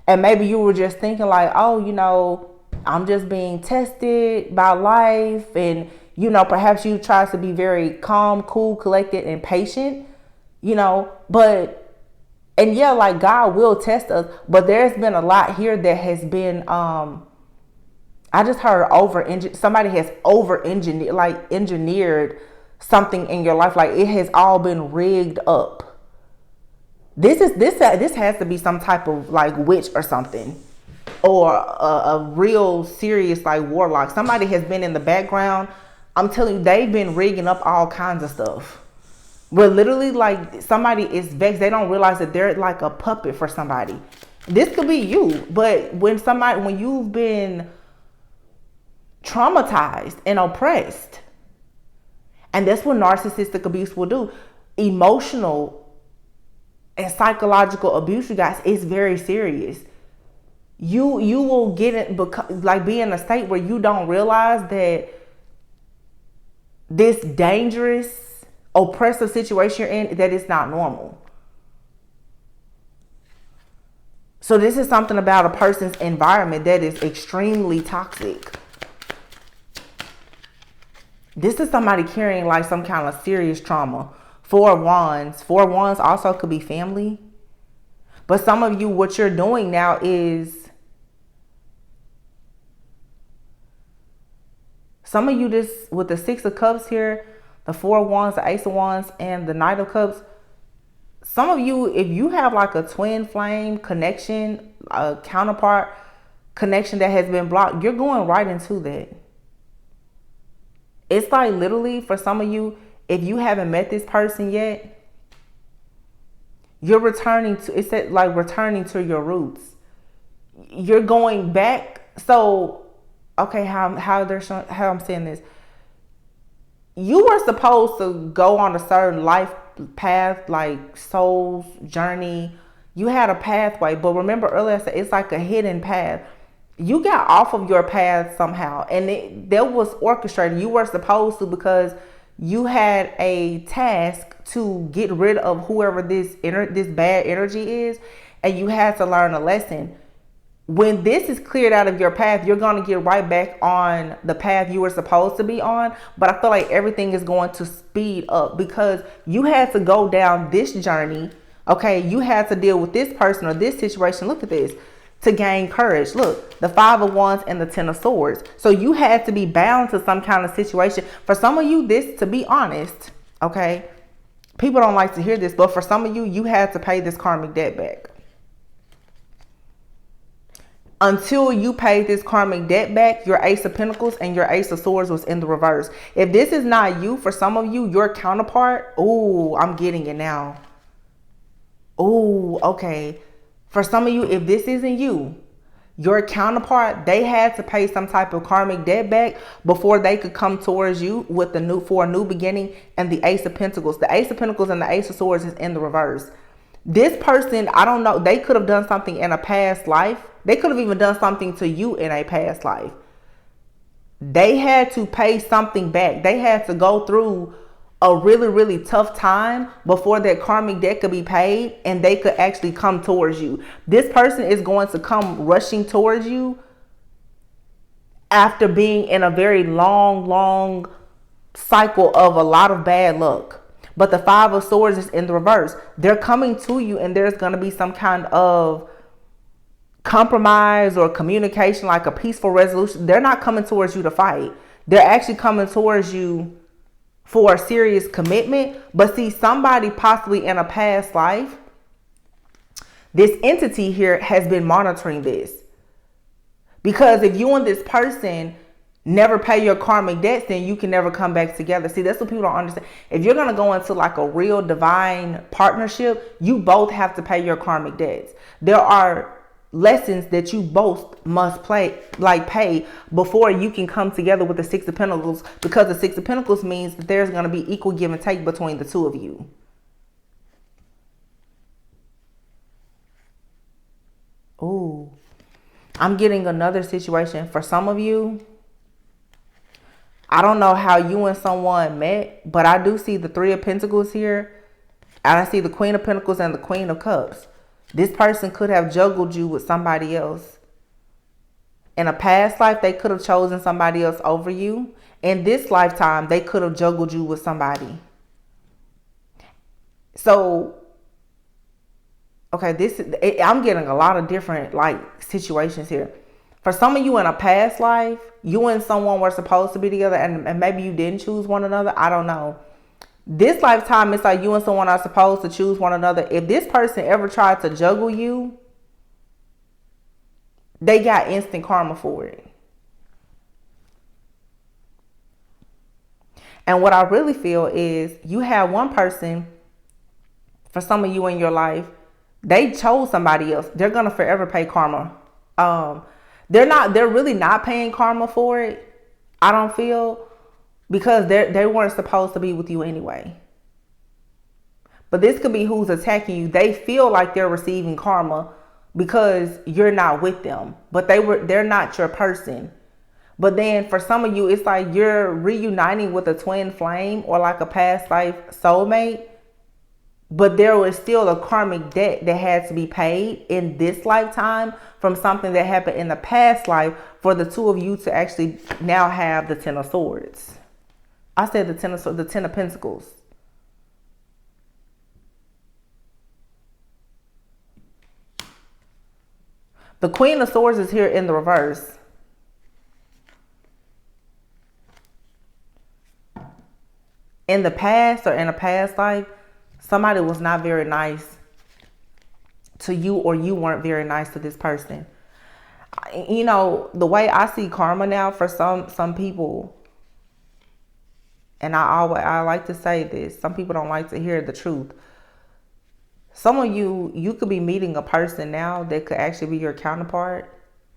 And maybe you were just thinking like, oh, you know, I'm just being tested by life. And, you know, perhaps you try to be very calm, cool, collected, and patient, you know, and yeah, like God will test us, but there's been a lot here that has been, I just heard somebody has engineered something in your life. Like it has all been rigged up. This has to be some type of like witch or something, or a real serious like warlock. Somebody has been in the background. I'm telling you, they've been rigging up all kinds of stuff. Where literally like somebody is vexed. They don't realize that they're like a puppet for somebody. This could be you, but when you've been traumatized and oppressed, and that's what narcissistic abuse will do. Emotional and psychological abuse, you guys, is very serious. You will get it, like be in a state where you don't realize that this dangerous, oppressive situation you're in, that is not normal. So this is something about a person's environment that is extremely toxic. This is somebody carrying like some kind of serious trauma. 4 of Wands. 4 of Wands also could be family. But some of you, what you're doing now is, some of you, this with the 6 of Cups here, the 4 of Wands, the Ace of Wands, and the Knight of Cups. Some of you, if you have like a twin flame connection, a counterpart connection that has been blocked, you're going right into that. It's like literally for some of you, if you haven't met this person yet, you're returning to, it's like returning to your roots. You're going back. So, okay, how I'm saying this. You were supposed to go on a certain life path, like soul's journey. You had a pathway, but remember earlier I said it's like a hidden path. You got off of your path somehow, and that was orchestrated. You were supposed to, because you had a task to get rid of whoever this bad energy is, and you had to learn a lesson. When this is cleared out of your path, you're going to get right back on the path you were supposed to be on. But I feel like everything is going to speed up because you had to go down this journey. Okay, you had to deal with this person or this situation. Look at this, to gain courage. Look, the 5 of Wands and the 10 of Swords. So you had to be bound to some kind of situation. For some of you, this, to be honest, okay, people don't like to hear this, but for some of you, you had to pay this karmic debt back. Until you paid this karmic debt back, your Ace of Pentacles and your Ace of Swords was in the reverse. If this is not you, for some of you, your counterpart, oh, I'm getting it now. Oh, okay. For some of you, if this isn't you, your counterpart, they had to pay some type of karmic debt back before they could come towards you with for a new beginning. And the Ace of Pentacles, the Ace of Pentacles and the Ace of Swords is in the reverse. This person, I don't know, they could have done something in a past life. They could have even done something to you in a past life. They had to pay something back. They had to go through a really, really tough time before that karmic debt could be paid and they could actually come towards you. This person is going to come rushing towards you after being in a very long cycle of a lot of bad luck. But the 5 of Swords is in the reverse. They're coming to you and there's going to be some kind of compromise or communication, like a peaceful resolution. They're not coming towards you to fight. They're actually coming towards you for a serious commitment. But see, somebody possibly in a past life, this entity here has been monitoring this. Because if you and this person never pay your karmic debts, then you can never come back together. See, that's what people don't understand. If you're going to go into like a real divine partnership, you both have to pay your karmic debts. There are lessons that you both must pay before you can come together with the 6 of Pentacles, because the 6 of Pentacles means that there's going to be equal give and take between the two of you. Ooh. I'm getting another situation. For some of you, I don't know how you and someone met, but I do see the Three of Pentacles here. And I see the Queen of Pentacles and the Queen of Cups. This person could have juggled you with somebody else. In a past life, they could have chosen somebody else over you. In this lifetime, they could have juggled you with somebody. So, okay, I'm getting a lot of different situations here. For some of you in a past life, you and someone were supposed to be together, and maybe you didn't choose one another. I don't know. This lifetime, it's like you and someone are supposed to choose one another. If this person ever tried to juggle you, they got instant karma for it. And what I really feel is you have one person, for some of you in your life, they chose somebody else. They're going to forever pay karma. They're really not paying karma for it, I don't feel, because they weren't supposed to be with you anyway. But this could be who's attacking you. They feel like they're receiving karma because you're not with them, but they're not your person. But then for some of you, it's like you're reuniting with a twin flame or like a past life soulmate, but there was still a karmic debt that had to be paid in this lifetime from something that happened in the past life for the two of you to actually now have the Ten of Swords. I said the Ten of Pentacles. The Queen of Swords is here in the reverse. In the past or in a past life, somebody was not very nice to you, or you weren't very nice to this person. You know, the way I see karma now for some people, and I like to say this, some people don't like to hear the truth. Some of you could be meeting a person now that could actually be your counterpart.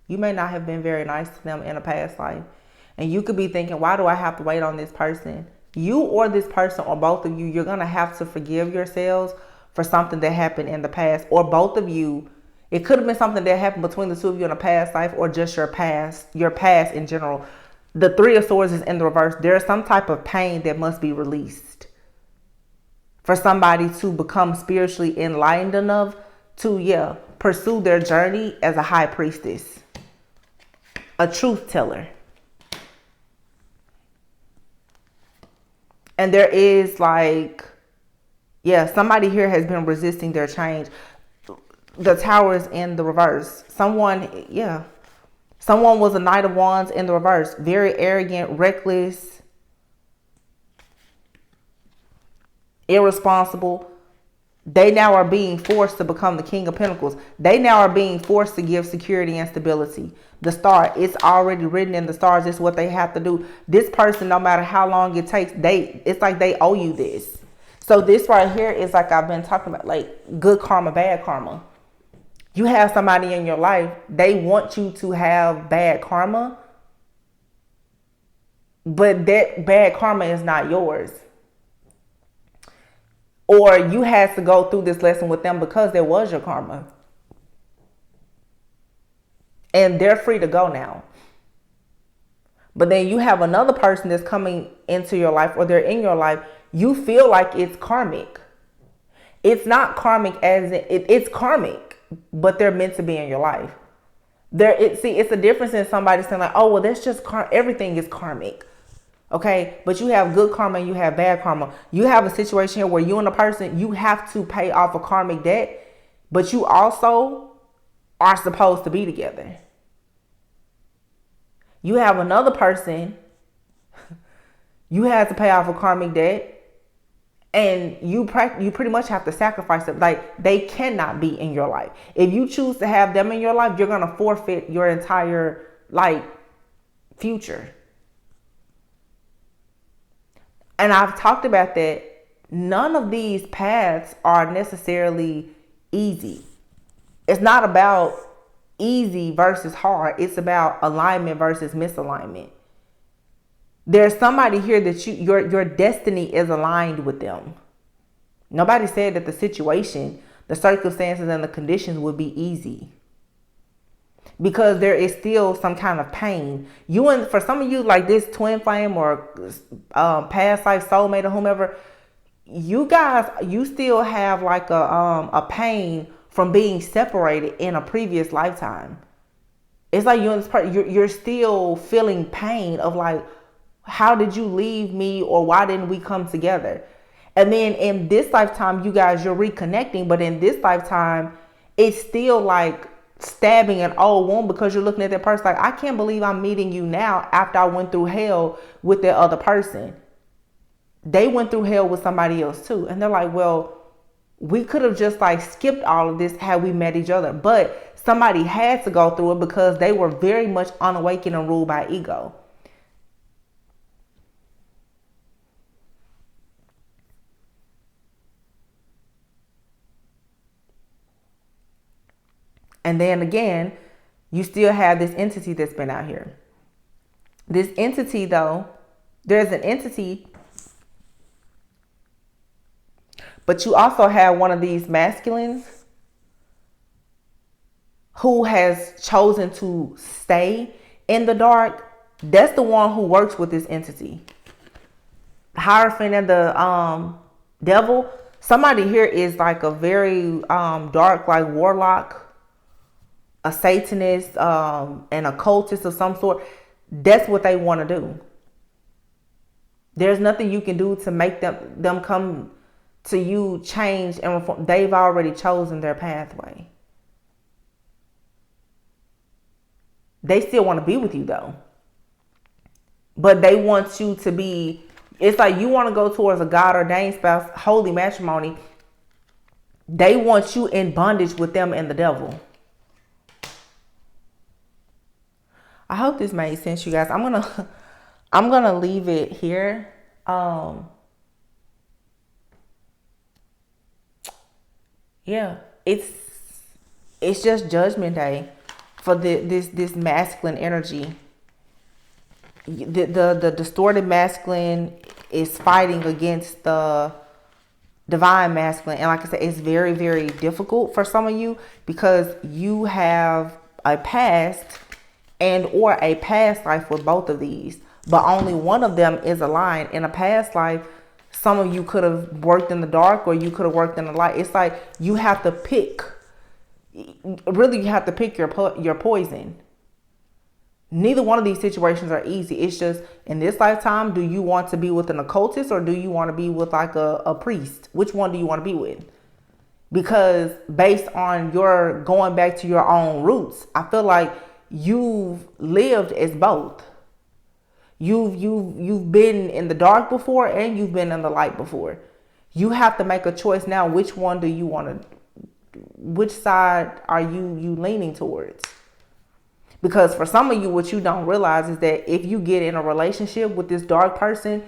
You may not have been very nice to them in a past life. And you could be thinking, why do I have to wait on this person? You or this person or both of you, you're going to have to forgive yourselves for something that happened in the past. Or both of you, it could have been something that happened between the two of you in a past life, or just your past in general. The Three of Swords is in the reverse. There is some type of pain that must be released for somebody to become spiritually enlightened enough to, pursue their journey as a high priestess, a truth teller. And there is somebody here has been resisting their change. The Tower is in the reverse. Someone was a Knight of Wands in the reverse. Very arrogant, reckless, irresponsible. They now are being forced to become the King of Pentacles. They now are being forced to give security and stability. The star, it's already written in the stars. It's what they have to do. This person, no matter how long it takes, it's like they owe you this. So this right here is like I've been talking about, like good karma, bad karma. You have somebody in your life, they want you to have bad karma, but that bad karma is not yours. Or you had to go through this lesson with them because there was your karma. And they're free to go now. But then you have another person that's coming into your life, or they're in your life. You feel like it's karmic. It's not karmic as in, it's karmic, but they're meant to be in your life. It's a difference in somebody saying like, oh, well, that's just everything is karmic. Okay, but you have good karma and you have bad karma. You have a situation here where you and a person, you have to pay off a karmic debt, but you also are supposed to be together. You have another person, you have to pay off a karmic debt, and you pretty much have to sacrifice them. Like, they cannot be in your life. If you choose to have them in your life, you're going to forfeit your entire future. And I've talked about that. None of these paths are necessarily easy. It's not about easy versus hard. It's about alignment versus misalignment. There's somebody here that your destiny is aligned with them. Nobody said that the situation, the circumstances, and the conditions would be easy. because there is still some kind of pain. You, and for some of you, like this twin flame or past life soulmate or whomever, you guys, you still have like a pain from being separated in a previous lifetime. It's like you and this person, you're still feeling pain of like, how did you leave me, or why didn't we come together? And then in this lifetime, you guys, you're reconnecting, but in this lifetime, it's still like stabbing an old wound, because you're looking at that person like, I can't believe I'm meeting you now after I went through hell with that other person. They went through hell with somebody else too. And they're like, well, we could have just like skipped all of this had we met each other. But somebody had to go through it because they were very much unawakened and ruled by ego. And then again, you still have this entity that's been out here. This entity though, there's an entity, but you also have one of these masculines who has chosen to stay in the dark. That's the one who works with this entity. Hierophant and the devil. Somebody here is like a very dark, like warlock, a Satanist, an occultist of some sort. That's what they want to do. There's nothing you can do to make them come to you, change and reform. They've already chosen their pathway. They still want to be with you though. But they want you to be, it's like you want to go towards a God ordained spouse, holy matrimony. They want you in bondage with them and the devil. I hope this made sense, you guys. I'm gonna leave it here. Yeah, it's just Judgment Day for this masculine energy. The distorted masculine is fighting against the divine masculine, and like I said, it's very, very difficult for some of you because you have a past and or a past life with both of these, but only one of them is aligned. In a past life, some of you could have worked in the dark or you could have worked in the light. It's like you have to pick. Really, you have to pick your poison. Neither one of these situations are easy. It's just in this lifetime, do you want to be with an occultist or do you want to be with like a priest? Which one do you want to be with? Because based on your going back to your own roots, I feel like you've lived as both. You've been in the dark before and you've been in the light before. You have to make a choice now. Which one do you want to? Which side are you leaning towards? Because for some of you, what you don't realize is that if you get in a relationship with this dark person,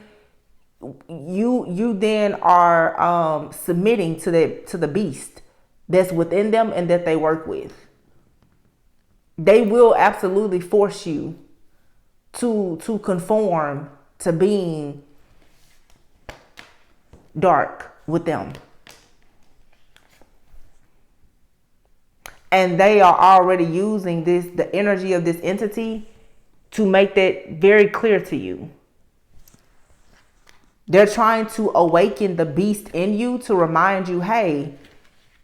you then are submitting to the beast that's within them and that they work with. They will absolutely force you to conform to being dark with them. And they are already using the energy of this entity to make that very clear to you. They're trying to awaken the beast in you to remind you, hey,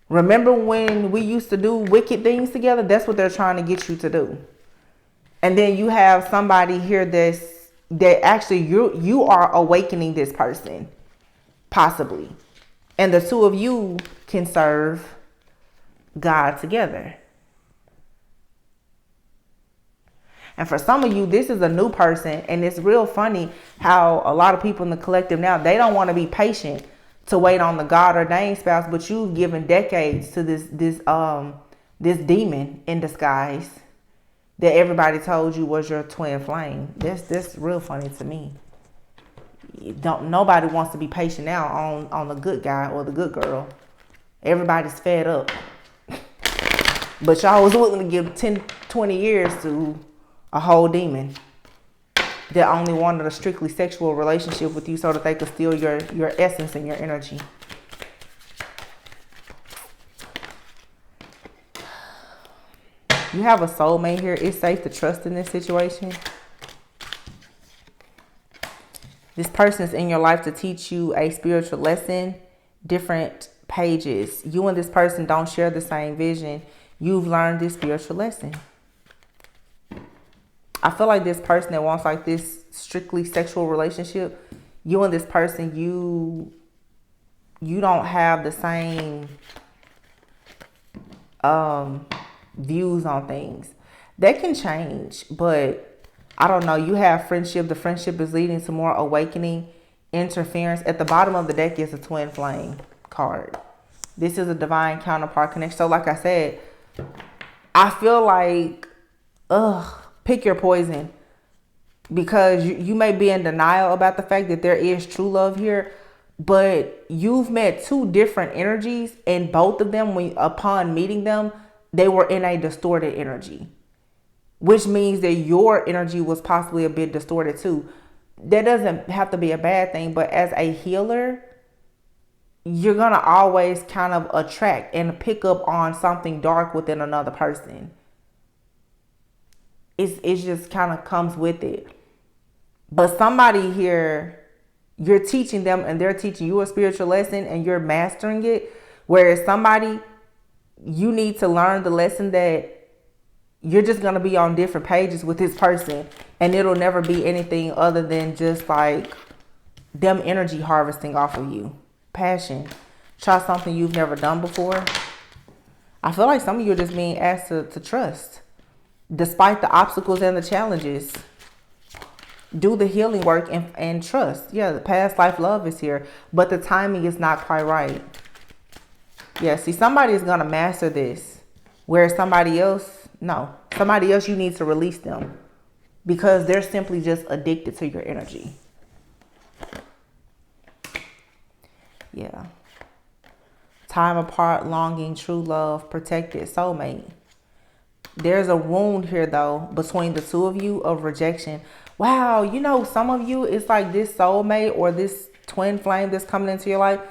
remember when we used to do wicked things together? That's what they're trying to get you to do. And then you have somebody here that actually you are awakening this person, possibly. And the two of you can serve God together. And for some of you, this is a new person, and it's real funny how a lot of people in the collective now, they don't want to be patient to wait on the God ordained spouse, but you've given decades to this demon in disguise that everybody told you was your twin flame. That's real funny to me. Nobody wants to be patient now on the good guy or the good girl. Everybody's fed up. But y'all was willing to give 10, 20 years to a whole demon that only wanted a strictly sexual relationship with you so that they could steal your essence and your energy. You have a soulmate here. It's safe to trust in this situation. This person is in your life to teach you a spiritual lesson. Different pages. You and this person don't share the same vision. You've learned this spiritual lesson. I feel like this person that wants like this strictly sexual relationship, you and this person, you don't have the same views on things. That can change, but I don't know. You have friendship. The friendship is leading to more awakening, interference. At the bottom of the deck is a twin flame card. This is a divine counterpart connection. So like I said, I feel like, pick your poison, because you may be in denial about the fact that there is true love here, but you've met two different energies, and both of them, upon meeting them, they were in a distorted energy, which means that your energy was possibly a bit distorted too. That doesn't have to be a bad thing, but as a healer, you're going to always kind of attract and pick up on something dark within another person. It just kind of comes with it. But somebody here, you're teaching them and they're teaching you a spiritual lesson and you're mastering it. Whereas somebody, you need to learn the lesson that you're just going to be on different pages with this person. And it'll never be anything other than just like them energy harvesting off of you. Passion. Try something you've never done before. I feel like some of you are just being asked to trust. Despite the obstacles and the challenges. Do the healing work and trust. Yeah, the past life love is here. But the timing is not quite right. Yeah, see, somebody is going to master this. Whereas somebody else, no. Somebody else, you need to release them. Because they're simply just addicted to your energy. Yeah. Time apart, longing, true love, protected, soulmate. There's a wound here, though, between the two of you of rejection. Wow, you know, some of you, it's like this soulmate or this twin flame that's coming into your life.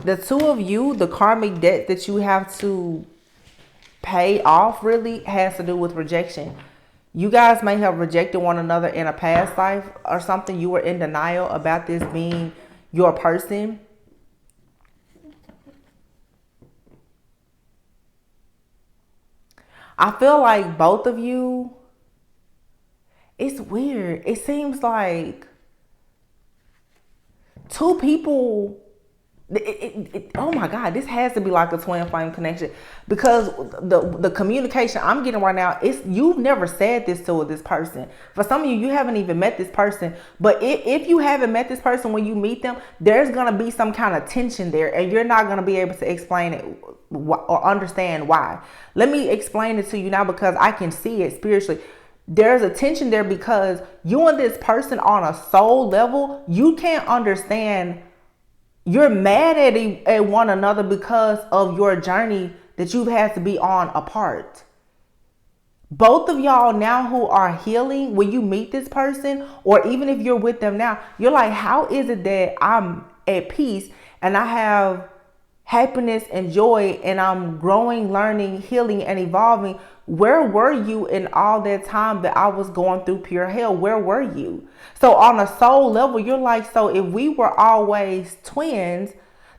The two of you, the karmic debt that you have to pay off really has to do with rejection. You guys may have rejected one another in a past life or something. You were in denial about this being your person. I feel like both of you, it's weird. It seems like two people, oh my God, this has to be like a twin flame connection, because the communication I'm getting right now is you've never said this to this person. For some of you, you haven't even met this person, but if you haven't met this person, when you meet them, there's going to be some kind of tension there and you're not going to be able to explain it or understand why. Let me explain it to you now, because I can see it spiritually. There's a tension there because you and this person on a soul level, you can't understand. You're mad at one another because of your journey that you've had to be on apart. Both of y'all now who are healing, when you meet this person, or even if you're with them now, you're like, how is it that I'm at peace and I have happiness and joy and I'm growing, learning, healing, and evolving? Where were you in all that time that I was going through pure hell? Where were you? So on a soul level, you're like, so if we were always twins,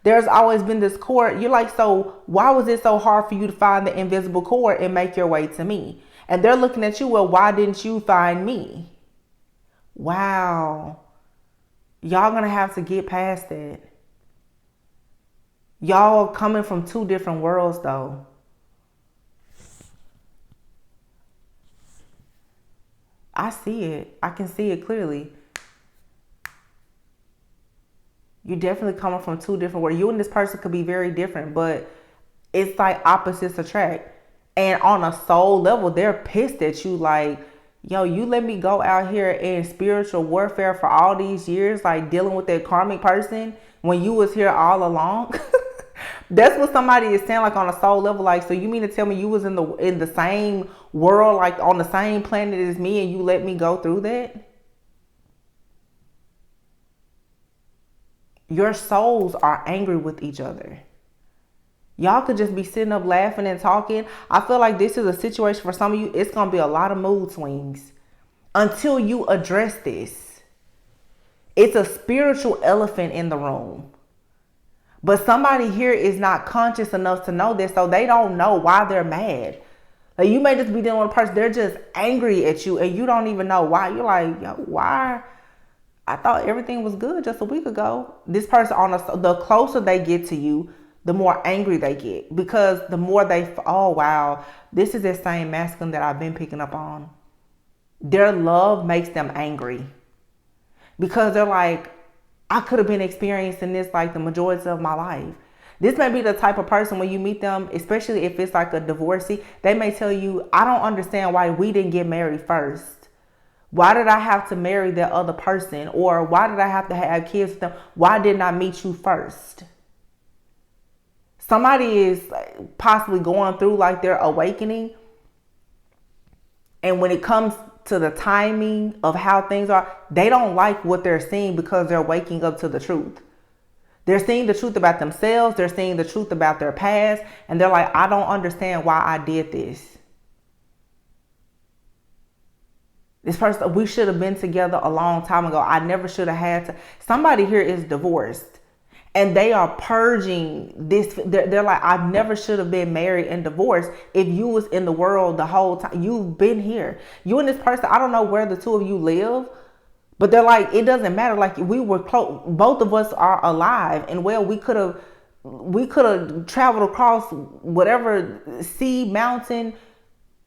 there's always been this cord. You're like, so why was it so hard for you to find the invisible cord and make your way to me? And they're looking at you, well, why didn't you find me? Wow. Y'all gonna have to get past that. Y'all coming from two different worlds, though. I see it. I can see it clearly. You're definitely coming from two different worlds. You and this person could be very different, but it's like opposites attract. And on a soul level, they're pissed at you. Like, yo, you let me go out here in spiritual warfare for all these years, like dealing with that karmic person when you was here all along. That's what somebody is saying, like on a soul level. Like, so you mean to tell me you was in the same world, like on the same planet as me, and you let me go through that? Your souls are angry with each other. Y'all could just be sitting up laughing and talking. I feel like this is a situation for some of you. It's going to be a lot of mood swings until you address this. It's a spiritual elephant in the room. But somebody here is not conscious enough to know this, so they don't know why they're mad. Like, you may just be dealing with a person, they're just angry at you, and you don't even know why. You're like, yo, why? I thought everything was good just a week ago. This person, the closer they get to you, the more angry they get. Because the more oh wow, this is the same masculine that I've been picking up on. Their love makes them angry. Because they're like, I could have been experiencing this like the majority of my life. This may be the type of person when you meet them, especially if it's like a divorcee, they may tell you, I don't understand why we didn't get married first. Why did I have to marry that other person? Or why did I have to have kids with them? Why didn't I meet you first? Somebody is possibly going through like their awakening. And when it comes to the timing of how things are, they don't like what they're seeing because they're waking up to the truth. They're seeing the truth about themselves. They're seeing the truth about their past. And they're like, I don't understand why I did this. This person, we should have been together a long time ago. I never should have had to. Somebody here is divorced. And they are purging this. They're like, I never should have been married and divorced. If you was in the world the whole time, you've been here. You and this person, I don't know where the two of you live, but they're like, it doesn't matter. Like, we were close. Both of us are alive. And well, we could have traveled across whatever sea, mountain.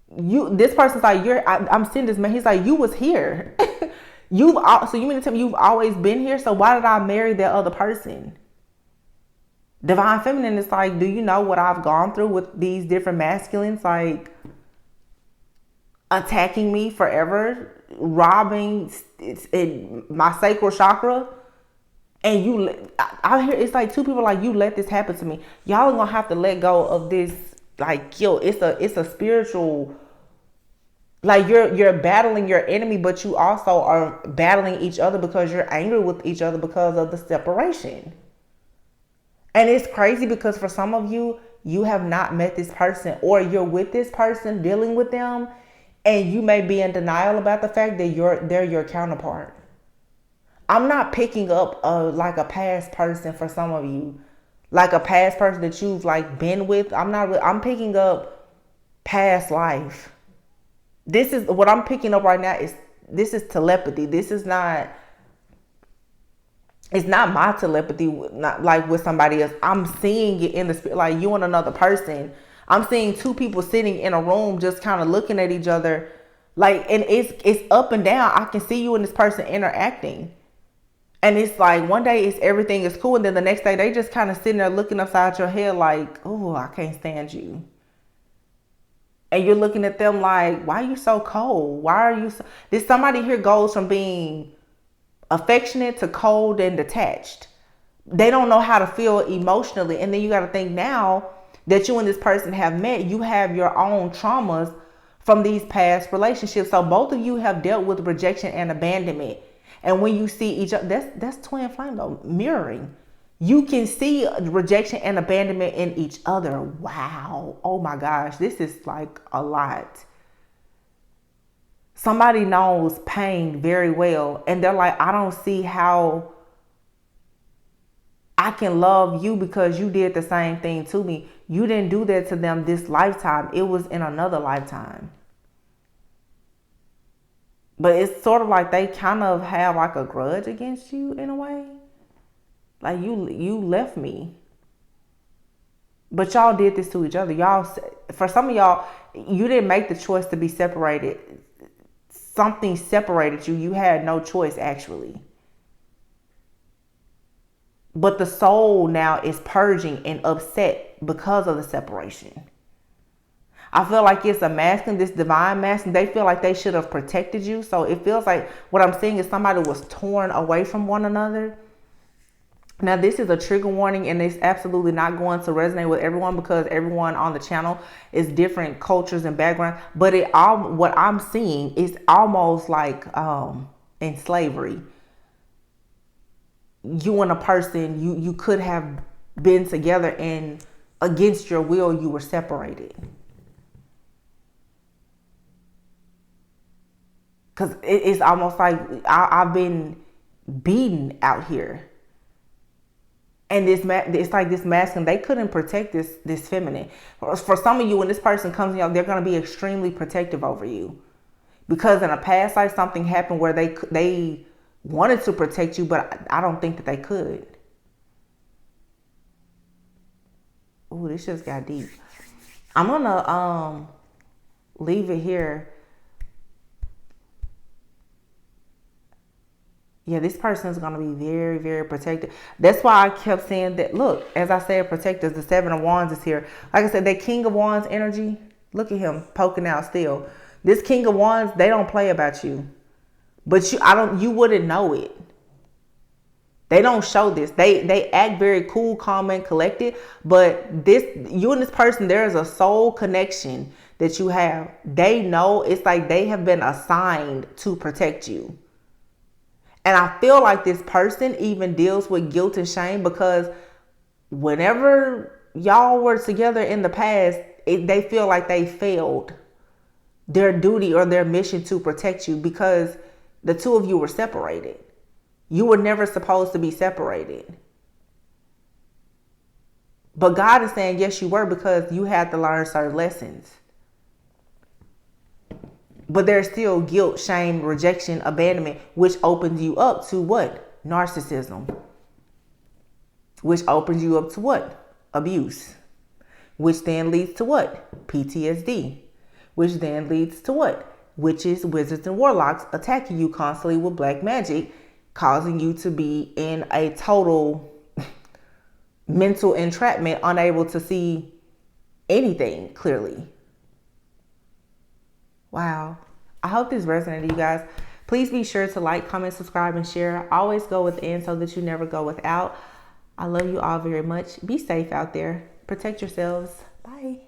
This person's like, I'm seeing this man. He's like, you was here. So you mean to tell me you've always been here? So why did I marry that other person? Divine Feminine is like, do you know what I've gone through with these different masculines? Like, attacking me forever, robbing my sacral chakra. And I hear it's like two people like, you let this happen to me. Y'all are going to have to let go of this. Like, yo, it's a spiritual, like you're battling your enemy, but you also are battling each other because you're angry with each other because of the separation. And it's crazy because for some of you, you have not met this person, or you're with this person dealing with them, and you may be in denial about the fact that they're your counterpart. I'm not picking up like a past person for some of you, like a past person that you've like been with. I'm picking up past life. This is what I'm picking up right now. This is telepathy. This is not. It's not my telepathy, not like with somebody else. I'm seeing it in the spirit, like you and another person. I'm seeing two people sitting in a room, just kind of looking at each other, like, and it's up and down. I can see you and this person interacting, and it's like one day everything is cool, and then the next day they just kind of sitting there looking upside your head, like, oh, I can't stand you. And you're looking at them like, why are you so cold? Why are you so? This somebody here goes from being affectionate to cold and detached. They don't know how to feel emotionally. And then you got to think, now that you and this person have met, you have your own traumas from these past relationships. So both of you have dealt with rejection and abandonment. And when you see each other, that's twin flame though, mirroring. You can see rejection and abandonment in each other. Wow. Oh my gosh, this is like a lot. Somebody knows pain very well, and they're like, I don't see how I can love you because you did the same thing to me. You didn't do that to them this lifetime. It was in another lifetime. But it's sort of like they kind of have like a grudge against you in a way. Like, you left me. But y'all did this to each other. Y'all, for some of y'all, you didn't make the choice to be separated. Something separated you. You had no choice, actually. But the soul now is purging and upset because of the separation. I feel like it's a masculine, this divine masculine. They feel like they should have protected you. So it feels like what I'm seeing is somebody was torn away from one another. Now, this is a trigger warning, and it's absolutely not going to resonate with everyone because everyone on the channel is different cultures and backgrounds. But what I'm seeing is almost like in slavery. You and a person, you could have been together in against your will, you were separated. Because it's almost like I've been beaten out here. And it's like this masculine, they couldn't protect this feminine. For some of you, when this person comes in, they're going to be extremely protective over you. Because in a past life, something happened where they wanted to protect you, but I don't think that they could. Ooh, this just got deep. I'm going to leave it here. Yeah, this person is going to be very, very protected. That's why I kept saying that, look, as I said, protectors, the 7 of Wands is here. Like I said, that King of Wands energy, look at him poking out still. This King of Wands, they don't play about you. But you wouldn't know it. They don't show this. They act very cool, calm, and collected. But you and this person, there is a soul connection that you have. They know, it's like they have been assigned to protect you. And I feel like this person even deals with guilt and shame, because whenever y'all were together in the past, they feel like they failed their duty or their mission to protect you, because the two of you were separated. You were never supposed to be separated. But God is saying, yes, you were, because you had to learn certain lessons. But there's still guilt, shame, rejection, abandonment, which opens you up to what? Narcissism. Which opens you up to what? Abuse. Which then leads to what? PTSD. Which then leads to what? Witches, wizards, and warlocks attacking you constantly with black magic, causing you to be in a total mental entrapment, unable to see anything clearly. Wow. I hope this resonated, you guys. Please be sure to like, comment, subscribe, and share. Always go within so that you never go without. I love you all very much. Be safe out there. Protect yourselves. Bye.